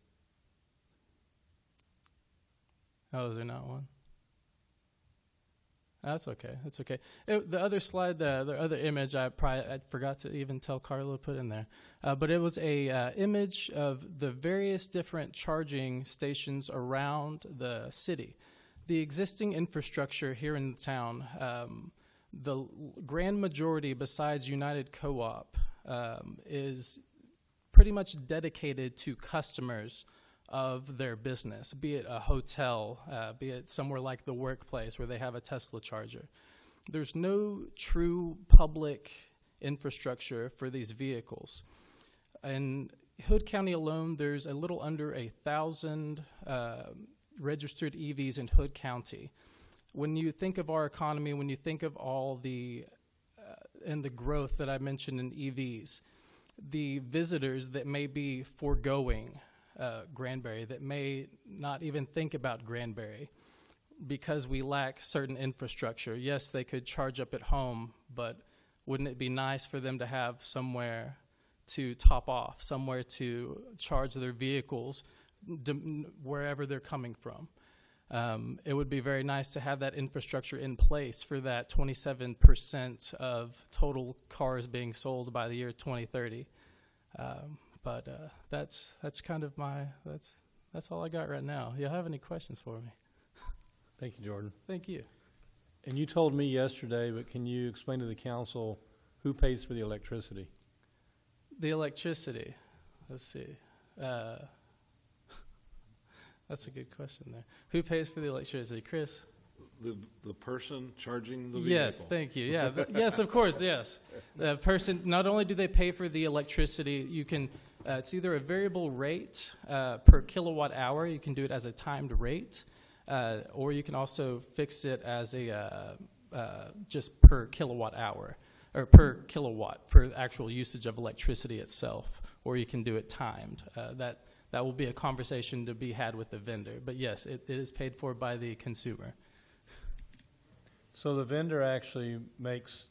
Oh, is there not one? That's okay. That's okay. The other slide, the other image, I forgot to even tell Carlo to put in there. But it was a image of the various different charging stations around the city. The existing infrastructure here in the town, the grand majority, besides United Co-op, is pretty much dedicated to customers of their business, be it a hotel, be it somewhere like the workplace where they have a Tesla charger. There's no true public infrastructure for these vehicles. In Hood County alone, there's a little under 1,000 registered EVs in Hood County. When you think of our economy, when you think of all and the growth that I mentioned in EVs, the visitors that may be foregoing Granbury, that may not even think about Granbury because we lack certain infrastructure. Yes, they could charge up at home, but wouldn't it be nice for them to have somewhere to top off, somewhere to charge their vehicles wherever they're coming from? It would be very nice to have that infrastructure in place for that 27% of total cars being sold by the year 2030. But that's kind of that's all I got right now. You have any questions for me? Thank you, Jordan. Thank you. And you told me yesterday, but can you explain to the council who pays for the electricity? The electricity. Let's see. That's a good question there. Who pays for the electricity? Chris? The person charging the vehicle. Yes, thank you. Yeah, yes, of course, yes. The person, not only do they pay for the electricity, you can, it's either a variable rate per kilowatt hour, you can do it as a timed rate, or you can also fix it as a just per kilowatt hour, or per kilowatt for the actual usage of electricity itself, or you can do it timed. That will be a conversation to be had with the vendor. But yes, it is paid for by the consumer. So the vendor actually makes,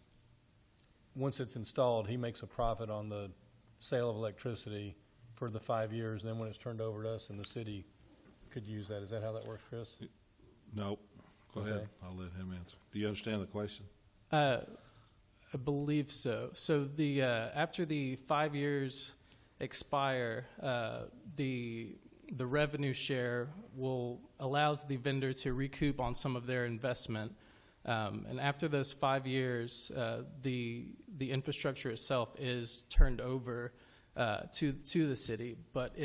once it's installed, he makes a profit on the sale of electricity for the 5 years. Then when it's turned over to us and the city could use that. Is that how that works, Chris? Nope. Go ahead. I'll let him answer. Do you understand the question? I believe so. So the after the 5 years expire, the revenue share allows the vendor to recoup on some of their investment. And after those 5 years, the infrastructure itself is turned over to the city. But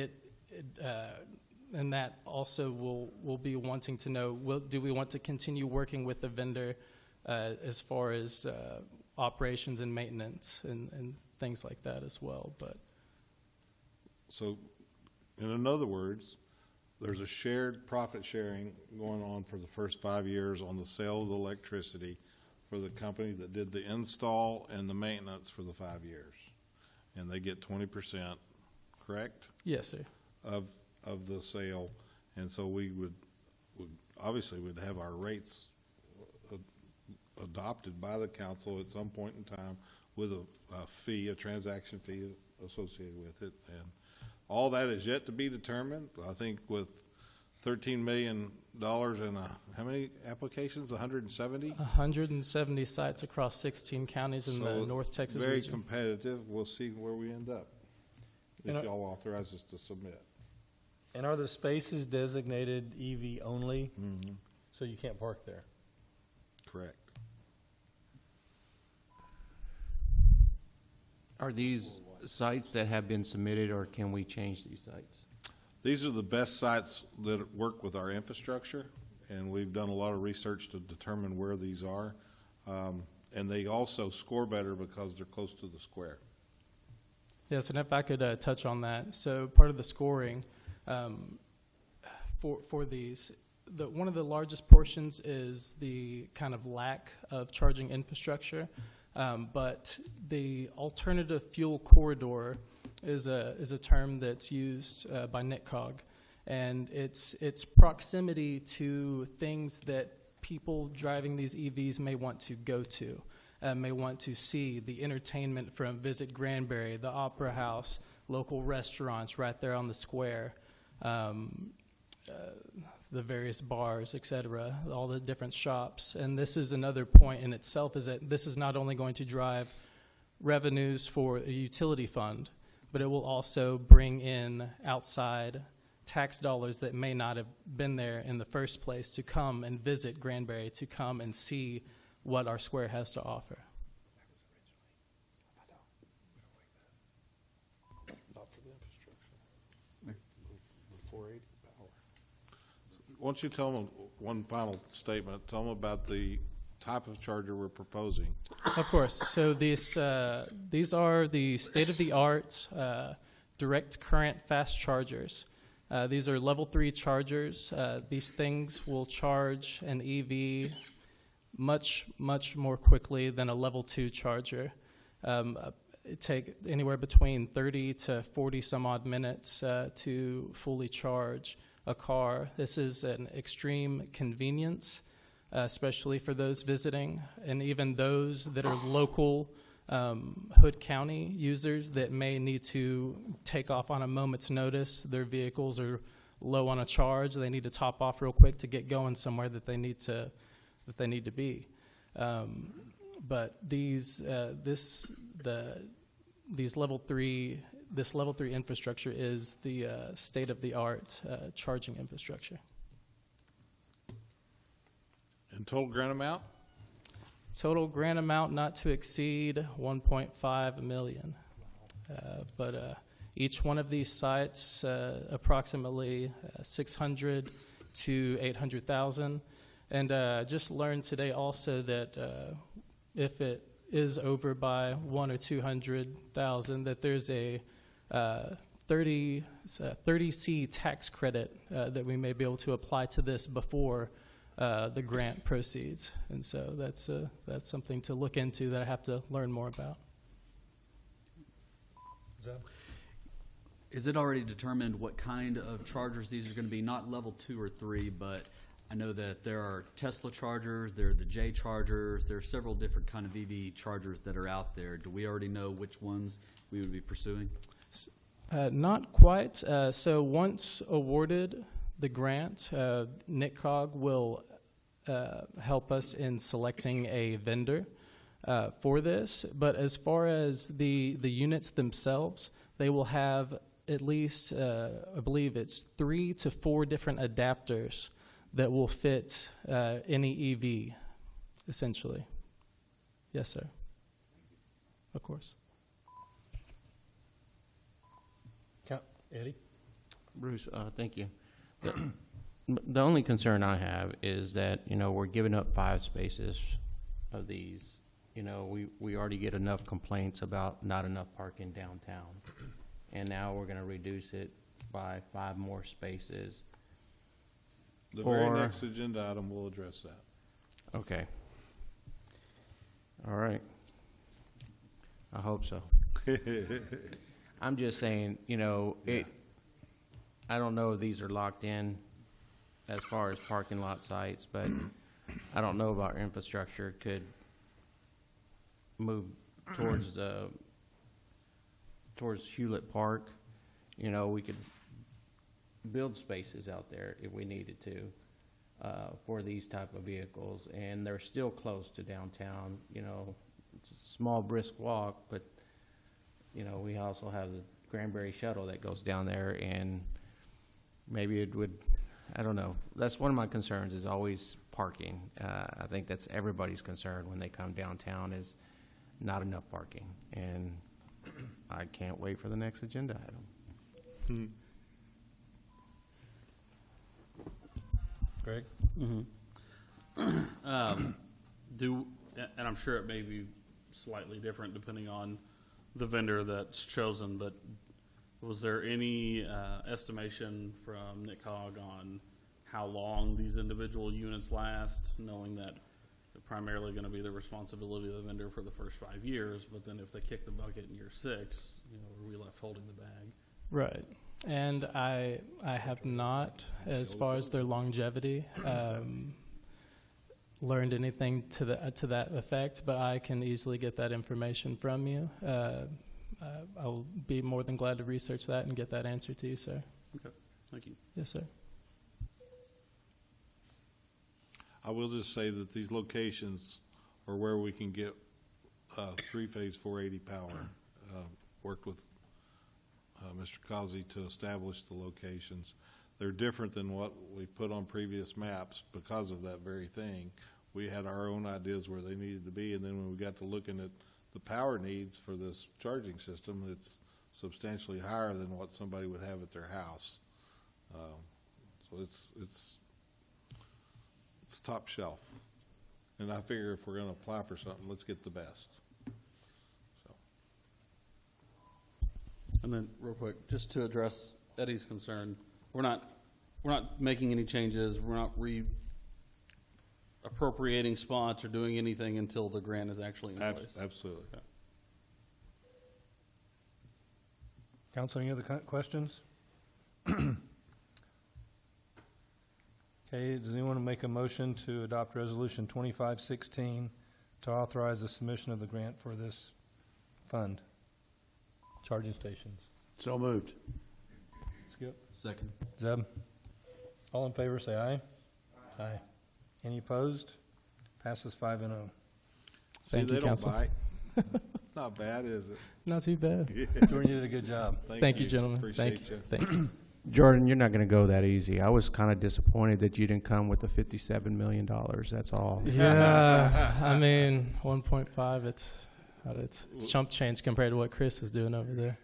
and that also will be wanting to know: do we want to continue working with the vendor as far as operations and maintenance and things like that as well? But so, in other words, there's a shared profit sharing going on for the first 5 years on the sale of the electricity for the company that did the install and the maintenance for the 5 years. And they get 20%, correct? Yes, sir. Of the sale. And so we would obviously would have our rates adopted by the council at some point in time with a fee, a transaction fee associated with it. And all that is yet to be determined. I think with $13 million and how many applications? 170? 170 sites across 16 counties in the North Texas very region. Competitive. We'll see where we end up if y'all authorize us to submit. And are the spaces designated EV only? Mm-hmm. So you can't park there? Correct. Are these sites that have been submitted, or can we change these sites? These are the best sites that work with our infrastructure, and we've done a lot of research to determine where these are. And they also score better because they're close to the square. Yes, and if I could touch on that. So part of the scoring for these, one of the largest portions is the kind of lack of charging infrastructure. But the alternative fuel corridor is a term that's used by NITCOG, and it's proximity to things that people driving these EVs may want to go to, may want to see: the entertainment from Visit Granbury, the Opera House, local restaurants right there on the square, the various bars, etc., all the different shops. And this is another point in itself, is that this is not only going to drive revenues for a utility fund, but it will also bring in outside tax dollars that may not have been there in the first place to come and visit Granbury, to come and see what our square has to offer. Not for the infrastructure. The 480 power. Why don't you tell them one final statement? Tell them about the type of charger we're proposing. Of course. So these are the state-of-the-art direct current fast chargers. These are level 3 chargers. These things will charge an EV much, much more quickly than a level 2 charger. It takes anywhere between 30 to 40 some odd minutes to fully charge a car. This is an extreme convenience, especially for those visiting, and even those that are local Hood County users that may need to take off on a moment's notice. Their vehicles are low on a charge. They need to top off real quick to get going somewhere that they need to be. But these level 3 infrastructure is the state of the art charging infrastructure. And total grant amount? Total grant amount not to exceed $1.5 million. But each one of these sites, approximately $600,000 to $800,000. And just learned today also that if it is over by $100,000 or $200,000, that there's a 30C tax credit that we may be able to apply to this before the grant proceeds. And so that's something to look into that I have to learn more about. Is it already determined what kind of chargers these are going to be? Not level 2 or 3, but I know that there are Tesla chargers, there are the J chargers, there are several different kind of EV chargers that are out there. Do we already know which ones we would be pursuing? Not quite. So once awarded the grant, NICCOG will help us in selecting a vendor for this. But as far as the units themselves, they will have at least, I believe it's 3 to 4 different adapters that will fit any EV, essentially. Yes, sir. Of course. Eddie? Bruce, thank you. The only concern I have is that, we're giving up 5 spaces of these. We already get enough complaints about not enough parking downtown. And now we're going to reduce it by 5 more spaces. The very next agenda item will address that. Okay. All right. I hope so. I'm just saying, I don't know if these are locked in as far as parking lot sites, but I don't know about infrastructure could move towards Hewlett Park. We could build spaces out there if we needed to for these type of vehicles, and they're still close to downtown. It's a small brisk walk, but we also have the Granbury shuttle that goes down there, and maybe it would, I don't know. That's one of my concerns, is always parking. I think that's everybody's concern when they come downtown, is not enough parking, and I can't wait for the next agenda item. Greg? And I'm sure it may be slightly different depending on the vendor that's chosen, but was there any estimation from NICCOG on how long these individual units last, knowing that they're primarily going to be the responsibility of the vendor for the first 5 years, but then if they kick the bucket in year 6, are we left holding the bag? Right. And I have not, as far as their longevity, learned anything to that effect, but I can easily get that information from you. I'll be more than glad to research that and get that answer to you, sir. Okay, thank you. Yes, sir. I will just say that these locations are where we can get 3-phase 480 power. Worked with Mr. Causey to establish the locations. They're different than what we put on previous maps because of that very thing. We had our own ideas where they needed to be, and then when we got to looking at the power needs for this charging system, it's substantially higher than what somebody would have at their house. So it's top shelf. And I figure if we're going to apply for something, let's get the best. So. And then, real quick, just to address Eddie's concern, we're not making any changes. We're not appropriating spots or doing anything until the grant is actually in place. Absolutely. Okay. Council, any other questions? Okay, does anyone want to make a motion to adopt Resolution 2516 to authorize the submission of the grant for this fund? Charging stations. So moved. Skip. Second. Zeb? All in favor, say aye. Aye. Any opposed? Passes 5-0. See, Thank you, they don't Council. bite. It's not bad, is it? Not too bad. Jordan, you did a good job. Thank you, gentlemen. Appreciate Thank you. Thank you. Jordan, you're not going to go that easy. I was kind of disappointed that you didn't come with the $57 million. That's all. Yeah, I mean, 1.5. It's chump change compared to what Chris is doing over there.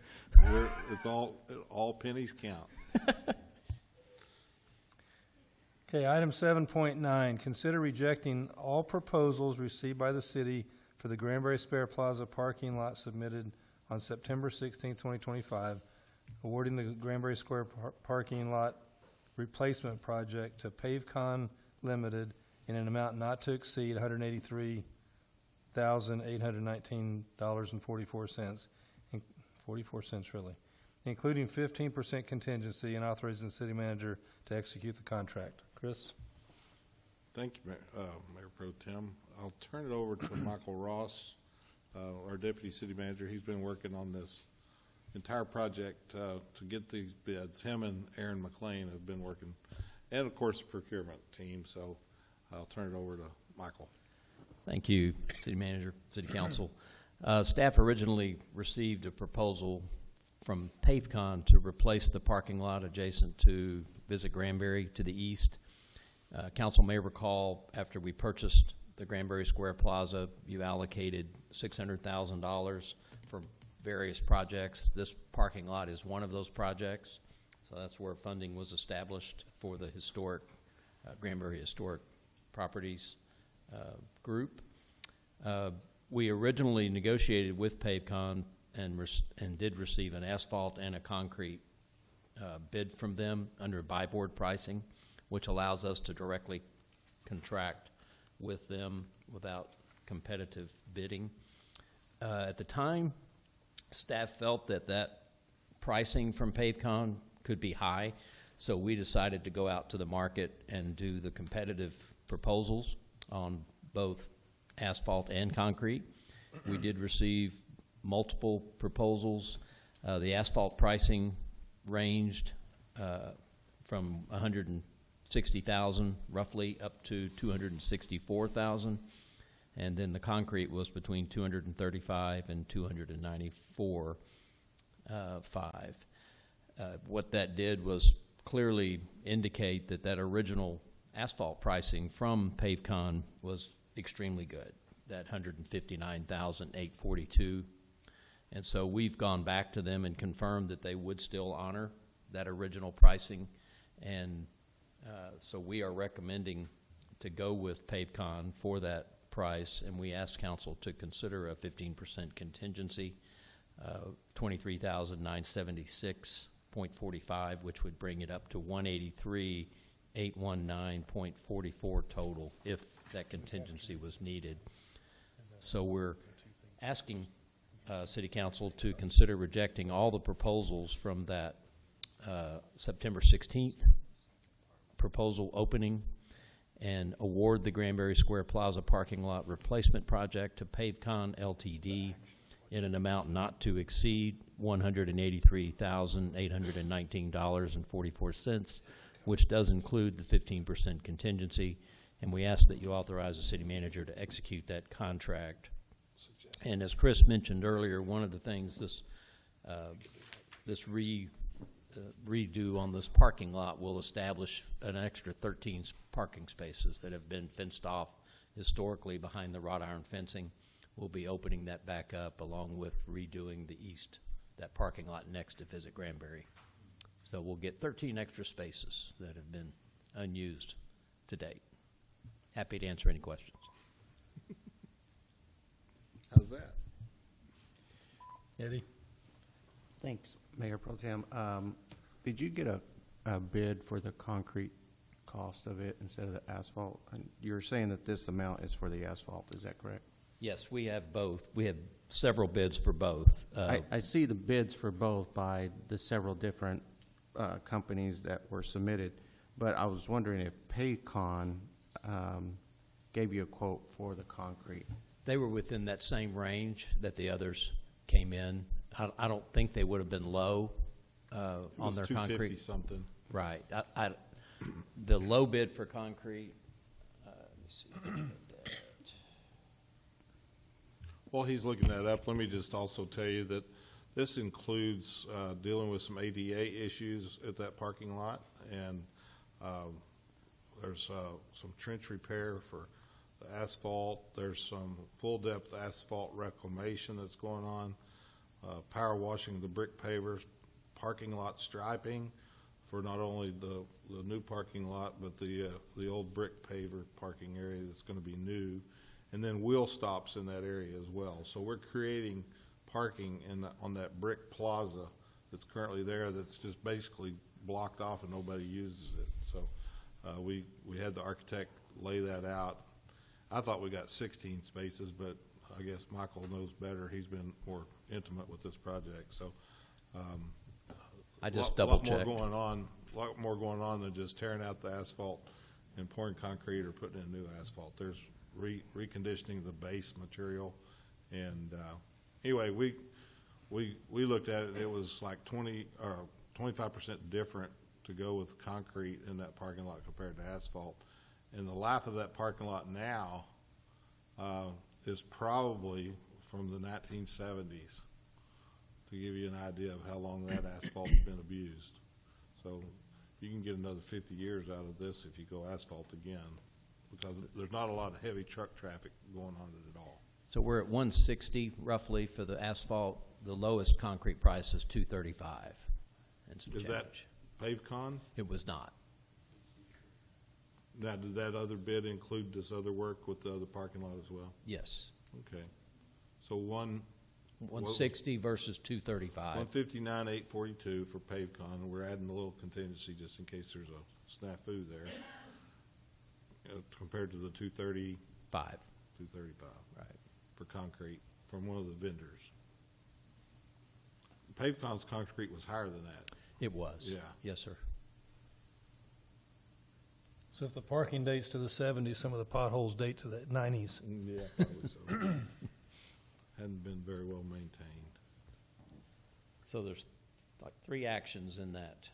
It's all pennies count. Okay, item 7.9, consider rejecting all proposals received by the city for the Granbury Spare Plaza parking lot submitted on September 16, 2025, awarding the Granbury Square parking lot replacement project to PaveCon Limited in an amount not to exceed $183,819.44, 44 cents really, including 15% contingency and authorizing the city manager to execute the contract. Chris? Thank you, Mayor Pro Tem. I'll turn it over to Michael Ross, our Deputy City Manager. He's been working on this entire project to get these bids. Him and Aaron McLean have been working, and of course the procurement team. So I'll turn it over to Michael. Thank you, City Manager, City Council. Staff originally received a proposal from PaveCon to replace the parking lot adjacent to Visit Granbury to the east. Council may recall, after we purchased the Granbury Square Plaza, you allocated $600,000 for various projects. This parking lot is one of those projects, so that's where funding was established for the historic Granbury Historic Properties group. We originally negotiated with PaveCon and did receive an asphalt and a concrete bid from them under buy board pricing, which allows us to directly contract with them without competitive bidding. At the time, staff felt that pricing from PaveCon could be high, so we decided to go out to the market and do the competitive proposals on both asphalt and concrete. We did receive multiple proposals. The asphalt pricing ranged from $160,000 roughly up to $264,000, and then the concrete was between $235,000 and $294,500. What that did was clearly indicate that original asphalt pricing from PaveCon was extremely good, that $159,842. And so we've gone back to them and confirmed that they would still honor that original pricing. And so we are recommending to go with PaveCon for that price, and we ask council to consider a 15% contingency, $23,976.45, which would bring it up to $183,819.44 total if that contingency was needed. So we're asking City Council to consider rejecting all the proposals from that September 16th proposal opening and award the Granbury Square Plaza parking lot replacement project to PaveCon Ltd. in an amount not to exceed $183,819.44, which does include the 15% contingency. And we ask that you authorize the city manager to execute that contract. And as Chris mentioned earlier, one of the things this redo on this parking lot will establish an extra 13 parking spaces that have been fenced off historically behind the wrought iron fencing. We'll be opening that back up along with redoing the east, that parking lot next to Visit Granbury. So we'll get 13 extra spaces that have been unused to date. Happy to answer any questions. How's that? Eddie? Thanks, Mayor Pro Tem. Did you get a bid for the concrete cost of it instead of the asphalt? And you're saying that this amount is for the asphalt, is that correct? Yes, we have both. We have several bids for both. I see the bids for both by the several different companies that were submitted, but I was wondering if PaveCon gave you a quote for the concrete. They were within that same range that the others came in. I don't think they would have been low on their concrete. Something. Right. The low bid for concrete, let me see. While he's looking that up, let me just also tell you that this includes dealing with some ADA issues at that parking lot, and there's some trench repair for the asphalt. There's some full-depth asphalt reclamation that's going on, power washing the brick pavers, parking lot striping for not only the new parking lot, but the old brick paver parking area that's going to be new, and then wheel stops in that area as well. So we're creating parking on that brick plaza that's currently there that's just basically blocked off and nobody uses it. So we had the architect lay that out. I thought we got 16 spaces, but I guess Michael knows better. He's been more intimate with this project. So I just a lot double-checked. A lot more going on than just tearing out the asphalt and pouring concrete or putting in new asphalt. There's reconditioning the base material, and anyway, we looked at it. It was like 20 or 25% different to go with concrete in that parking lot compared to asphalt. And the life of that parking lot now is probably from the 1970s, to give you an idea of how long that asphalt's been abused. So you can get another 50 years out of this if you go asphalt again, because there's not a lot of heavy truck traffic going on it at all. So we're at 160 roughly for the asphalt. The lowest concrete price is 235 and some Is change. that PaveCon? It was not. Now, did that other bid include this other work with the other parking lot as well? Yes. Okay. So 160 versus 235. 159,842 for PaveCon, and we're adding a little contingency just in case there's a snafu there, compared to the 235. 235. Right. For concrete from one of the vendors. PaveCon's concrete was higher than that. It was. Yeah. Yes, sir. So if the parking dates to the 70s, some of the potholes date to the 90s. Yeah, probably so. Hadn't been very well maintained. So there's like 3 actions in that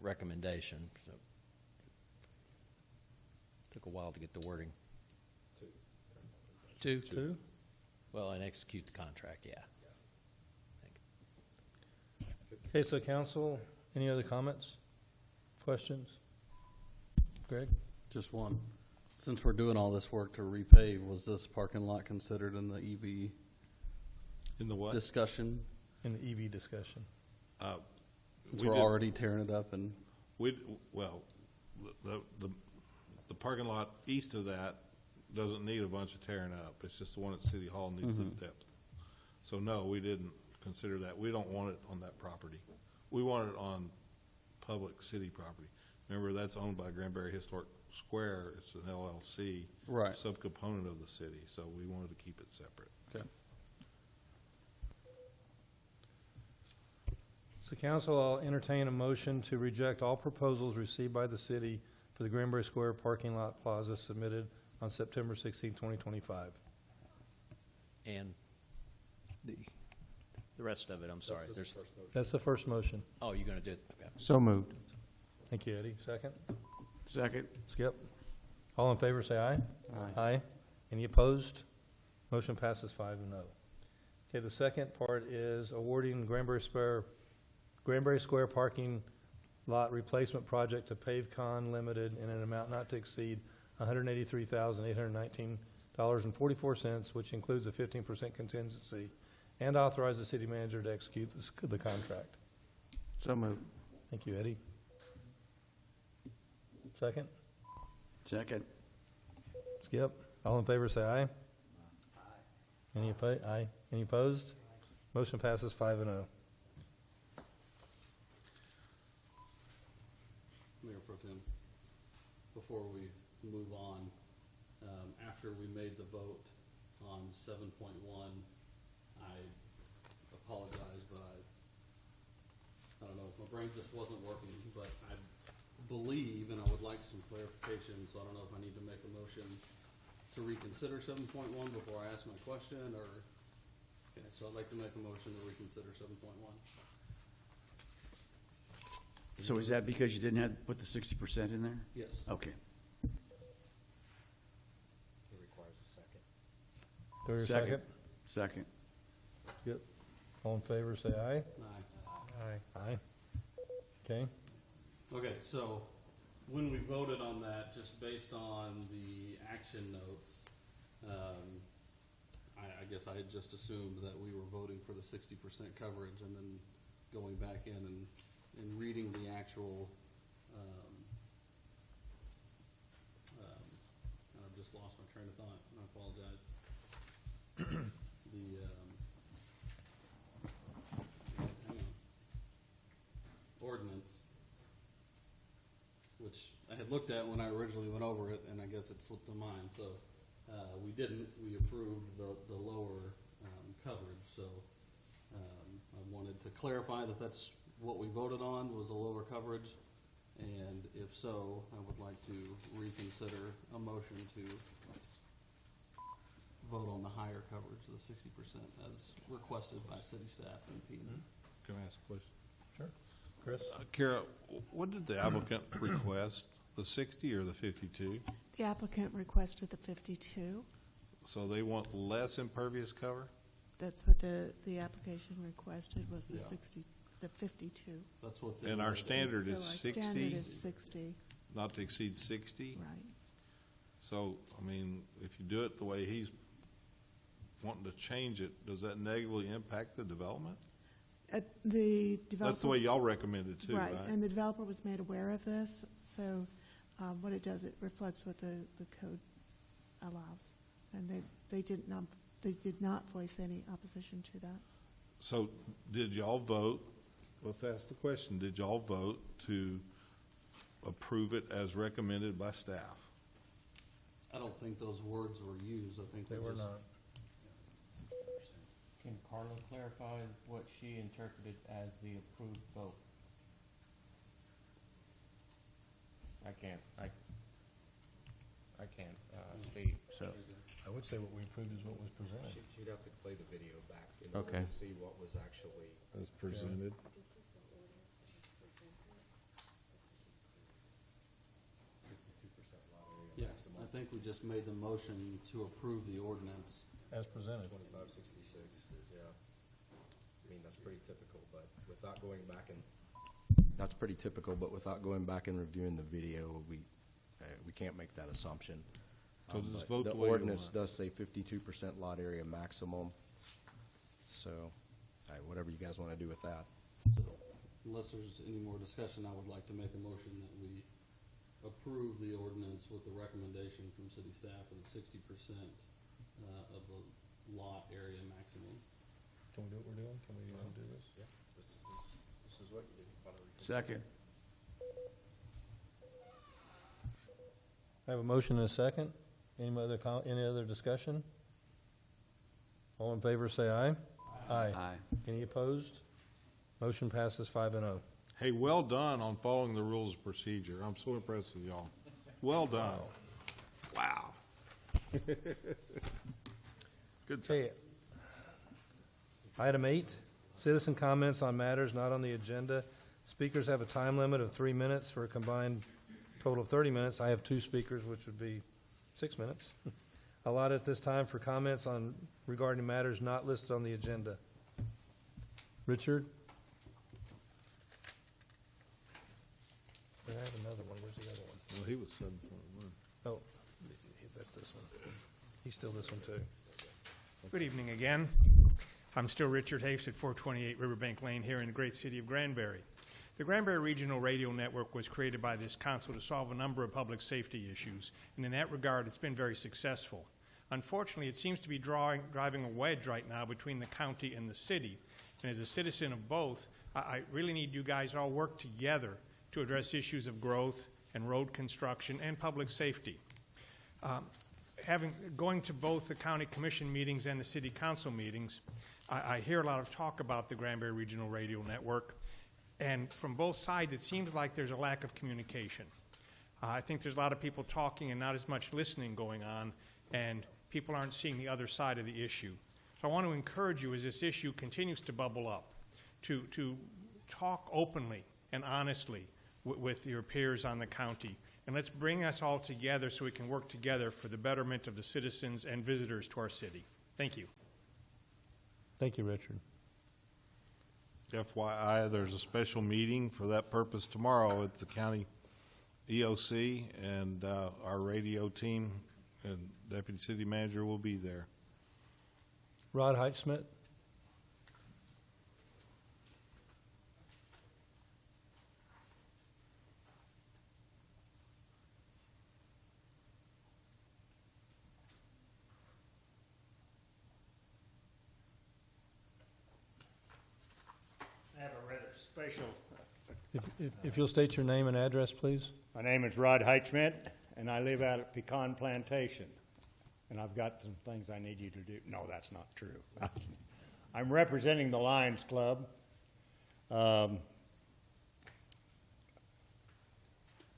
recommendation. So took a while to get the wording. Two? Well, and execute the contract, yeah. Okay, so council, any other comments, questions? Greg? Just one. Since we're doing all this work to repave, was this parking lot considered in the EV In the what? discussion? In the EV discussion. Since We we're did- already tearing it up and Well, the parking lot east of that doesn't need a bunch of tearing up. It's just the one at City Hall needs the depth. So no, we didn't consider that. We don't want it on that property. We want it on public city property. Remember, that's owned by Granbury Historic Square. It's an LLC. Right. Subcomponent of the city, so we wanted to keep it separate. Okay. So council, I'll entertain a motion to reject all proposals received by the city for the Granbury Square parking lot plaza submitted on September 16, 2025. And the rest of it, I'm sorry. There's. That's the first motion. Oh, you're going to do it? Okay. So moved. Thank you, Eddie. Second? Second. Skip? All in favor, say aye. Aye. Aye. Any opposed? Motion passes 5-0. Okay, the second part is awarding Granbury Square parking lot replacement project to PaveCon Limited in an amount not to exceed $183,819.44, which includes a 15% contingency, and authorize the city manager to execute the contract. So moved. Thank you, Eddie. Second? Second. Skip? All in favor, say aye. Any opposed? Aye. Any opposed? Motion passes 5-0. Mayor Pro Tem, before we move on, after we made the vote on 7.1, I apologize, but I don't know, my brain just wasn't working, but I believe, and I would like some clarification, so I don't know if I need to make a motion to reconsider 7.1 before I ask my question, or, okay, so I'd like to make a motion to reconsider 7.1. So is that because you didn't have, put the 60% in there? Yes. Okay. It requires a second. Do we have a second? Second. Yep. All in favor, say aye. Aye. Aye. Okay. Okay, so when we voted on that, just based on the action notes, I guess I had just assumed that we were voting for the 60% coverage, and then going back in and reading the actual, I've just lost my train of thought, and I apologize. Hang on. Ordinance, which I had looked at when I originally went over it, and I guess it slipped my mind. So we didn't. We approved the lower coverage. So I wanted to clarify that that's what we voted on, was a lower coverage. And if so, I would like to reconsider a motion to vote on the higher coverage, the 60%, as requested by city staff and P&E. Can I ask a question? Sure. Chris? Kara, what did the applicant request, the 60 or the 52? The applicant requested the 52. So they want less impervious cover? That's what the application requested, was the Yeah. 60, the 52. That's what's And our standard So is our 60? standard is 60, Not to exceed 60? right. So, I mean, if you do it the way he's wanting to change it, does that negatively impact the development? The developer. That's the way y'all recommend it too, right? And the developer was made aware of this, so what it does, it reflects what the code allows. And they did not voice any opposition to that. So did y'all vote, let's ask the question, did y'all vote to approve it as recommended by staff? I don't think those words were used. I think They were not. Can Carla clarify what she interpreted as the approved vote? I can't speak, so. I would say what we approved is what was presented. She'd have to play the video back in Okay. order to see what was actually. As presented? Yeah, I think we just made the motion to approve the ordinance. As presented. 2566, yeah. I mean, that's pretty typical, but without going back and. That's pretty typical, but without going back and reviewing the video, we can't make that assumption. So just But vote the way the you ordinance want. does say 52% lot area maximum. So, all right, whatever you guys want to do with that. So unless there's any more discussion, I would like to make a motion that we approve the ordinance with the recommendation from city staff of the 60% of the lot area maximum. Can we do what we're doing? Can we do this? Yeah, this is what you do. Second. I have a motion and a second. Any other discussion? All in favor, say aye. Aye. Any opposed? Motion passes 5-0. Hey, well done on following the rules of procedure. I'm so impressed with y'all. Well done. Wow. Good job. Okay. Item 8, citizen comments on matters not on the agenda. Speakers have a time limit of 3 minutes for a combined total of 30 minutes. I have 2 speakers, which would be 6 minutes. Allotted at this time for comments on regarding matters not listed on the agenda. Richard? I have another one. Where's the other one? Well, he was 7.1. Oh, that's this one. He's still this one, too. Good evening again. I'm still Richard Hafes at 428 Riverbank Lane here in the great city of Granbury. The Granbury Regional Radio Network was created by this council to solve a number of public safety issues, and in that regard, it's been very successful. Unfortunately, it seems to be driving a wedge right now between the county and the city. And as a citizen of both, I really need you guys to all work together to address issues of growth and road construction and public safety. Going to both the county commission meetings and the city council meetings, I hear a lot of talk about the Granbury Regional Radio Network, and from both sides it seems like there's a lack of communication. I think there's a lot of people talking and not as much listening going on, and people aren't seeing the other side of the issue. So I want to encourage you, as this issue continues to bubble up, to talk openly and honestly with your peers on the county. And let's bring us all together so we can work together for the betterment of the citizens and visitors to our city. Thank you. Thank you, Richard. FYI, there's a special meeting for that purpose tomorrow at the county EOC, and our radio team and deputy city manager will be there. Rod Heitschmidt. I have a rather special. If you'll state your name and address, please. My name is Rod Heitschmidt, and I live out at Pecan Plantation. And I've got some things I need you to do. No, that's not true. I'm representing the Lions Club.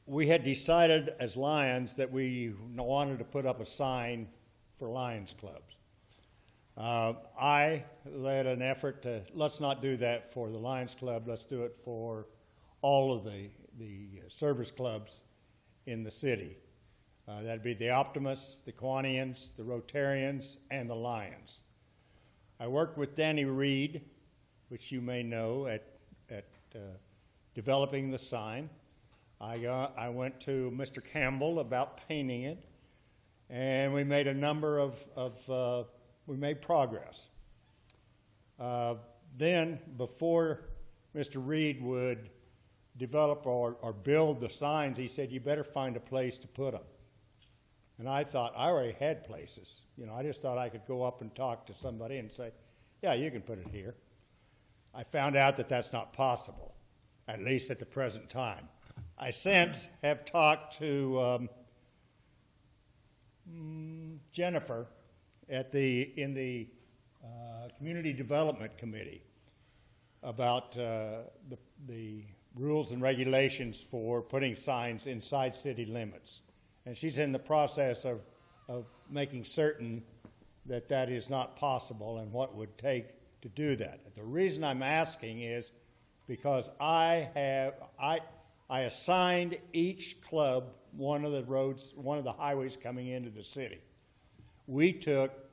We had decided as Lions that we wanted to put up a sign for Lions Clubs. I led an effort to, let's not do that for the Lions Club, let's do it for all of the service clubs in the city. That'd be the Optimists, the Kiwanians, the Rotarians, and the Lions. I worked with Danny Reed, which you may know, at developing the sign. I went to Mr. Campbell about painting it, and we made a number of we made progress. Then, before Mr. Reed would develop or build the signs, he said, you better find a place to put them. And I thought, I already had places. You know, I just thought I could go up and talk to somebody and say, yeah, you can put it here. I found out that that's not possible, at least at the present time. I since have talked to Jennifer in the Community Development Committee about the rules and regulations for putting signs inside city limits. And she's in the process of making certain that that is not possible and what would take to do that. The reason I'm asking is because I assigned each club one of the roads, one of the highways coming into the city.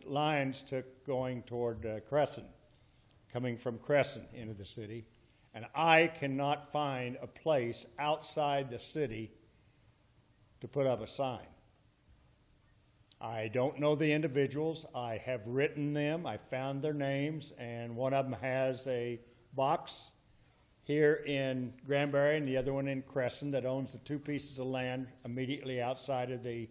Lions took going toward Crescent, coming from Crescent into the city, and I cannot find a place outside the city to put up a sign. I don't know the individuals. I have written them. I found their names, and one of them has a box here in Granbury and the other one in Crescent that owns the two pieces of land immediately outside of the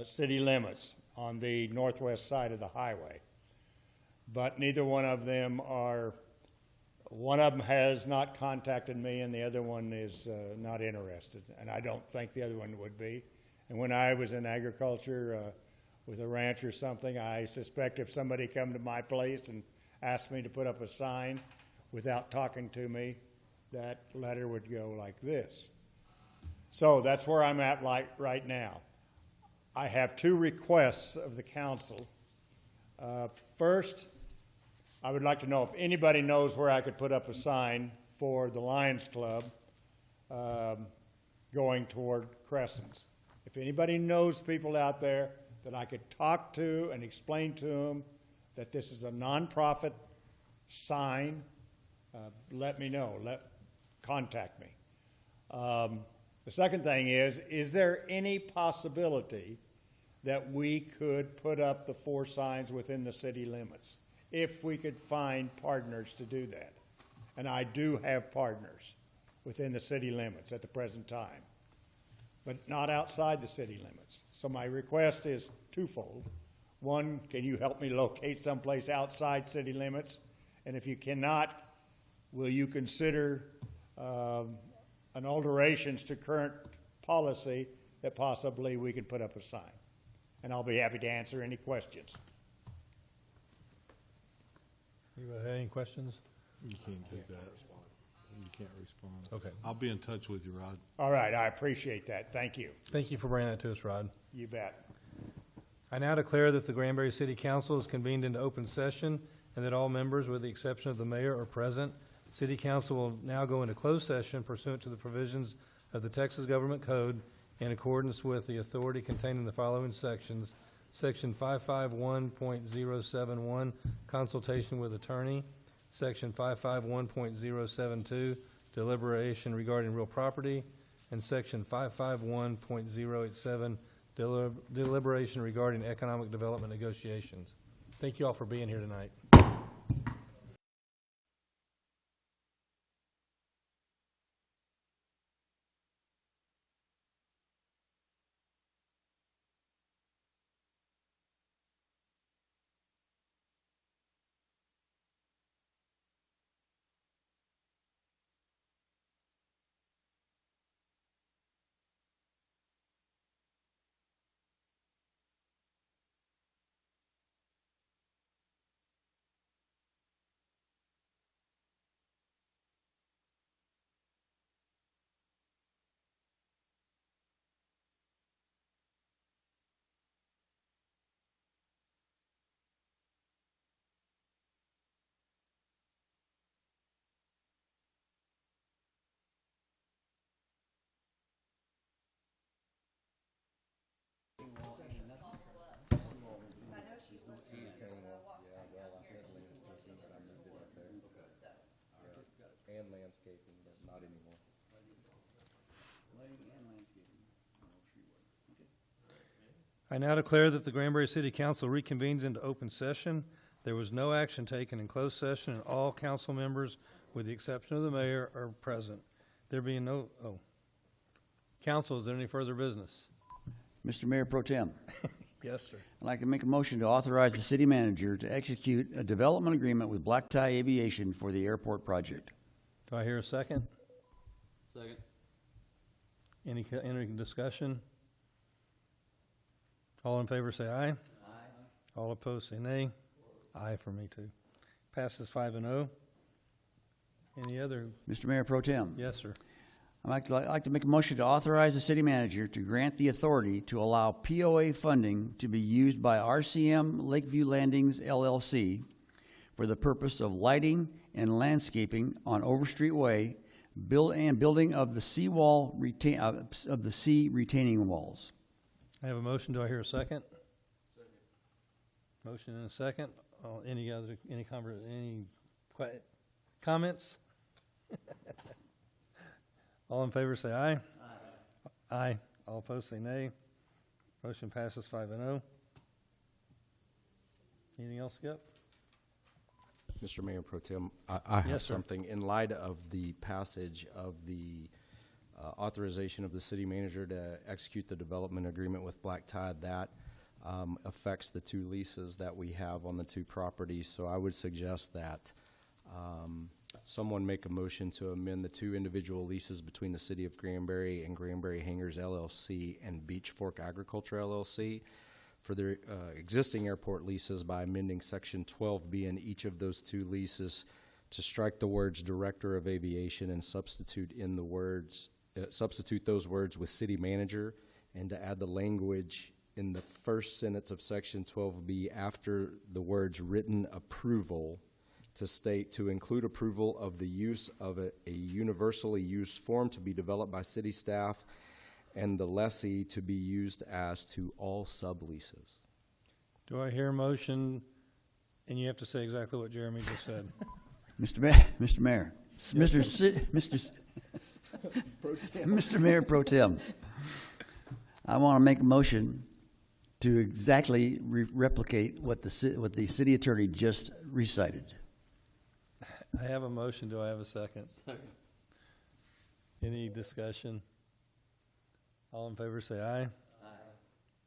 city limits on the northwest side of the highway. But neither one of them one of them has not contacted me and the other one is not interested, and I don't think the other one would be. And when I was in agriculture with a ranch or something, I suspect if somebody come to my place and asked me to put up a sign without talking to me, that letter would go like this. So that's where I'm at right now. I have two requests of the council. First, I would like to know if anybody knows where I could put up a sign for the Lions Club going toward Crescents. If anybody knows people out there that I could talk to and explain to them that this is a nonprofit sign, let me know. Contact me. The second thing is there any possibility that we could put up the 4 signs within the city limits if we could find partners to do that? And I do have partners within the city limits at the present time, but not outside the city limits. So my request is twofold. One, can you help me locate someplace outside city limits? And if you cannot, will you consider an alterations to current policy that possibly we could put up a sign? And I'll be happy to answer any questions. Anybody have any questions? You can't take that. You can't respond. Okay. I'll be in touch with you, Rod. All right, I appreciate that. Thank you. Thank you for bringing that to us, Rod. You bet. I now declare that the Granbury City Council is convened into open session and that all members, with the exception of the mayor, are present. City Council will now go into closed session pursuant to the provisions of the Texas Government Code in accordance with the authority contained in the following sections. Section 551.071, consultation with attorney. Section 551.072, deliberation regarding real property. And Section 551.087, deliberation regarding economic development negotiations. Thank you all for being here tonight. And landscaping, but not anymore. I now declare that the Granbury City Council reconvenes into open session. There was no action taken in closed session, and all council members, with the exception of the mayor, are present. There being no, council, is there any further business? Mr. Mayor Pro Tem, Yes, sir. I'd like to make a motion to authorize the city manager to execute a development agreement with Black Tie Aviation for the airport project. Do I hear a second? Second. Any discussion? All in favor say aye. Aye. All opposed say nay. Aye for me too. Passes 5-0. Any other? Mr. Mayor Pro Tem. Yes, sir. I'd like to make a motion to authorize the city manager to grant the authority to allow POA funding to be used by RCM Lakeview Landings LLC for the purpose of lighting and landscaping on Overstreet Way, building of the seawall of the sea retaining walls. I have a motion. Do I hear a second? Second. Motion and a second. Any comments? All in favor say aye. Aye. Aye. All opposed say nay. Motion passes 5-0. Anything else, Skip? Mr. Mayor Pro Tem, I have Yes, sir. something. In light of the passage of the authorization of the city manager to execute the development agreement with Black Tide, that affects the two leases that we have on the two properties. So I would suggest that someone make a motion to amend the two individual leases between the City of Granbury and Granbury Hangars LLC and Beach Fork Agriculture LLC for their existing airport leases by amending Section 12B in each of those two leases to strike the words Director of Aviation and substitute those words with City Manager, and to add the language in the first sentence of Section 12B after the words written approval to state to include approval of the use of a universally used form to be developed by city staff and the lessee to be used as to all subleases. Do I hear a motion? And you have to say exactly what Jeremy just said. Mr. Mayor, Yes, Mr. Mayor Pro Tem, I want to make a motion to exactly replicate what the city attorney just recited. I have a motion. Do I have a second? Second. Any discussion? All in favor say aye.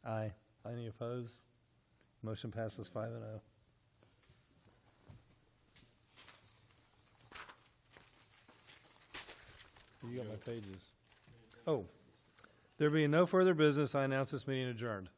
Aye. Aye. Any opposed? Motion passes 5-0. You got my pages. Oh, there being no further business, I announce this meeting adjourned.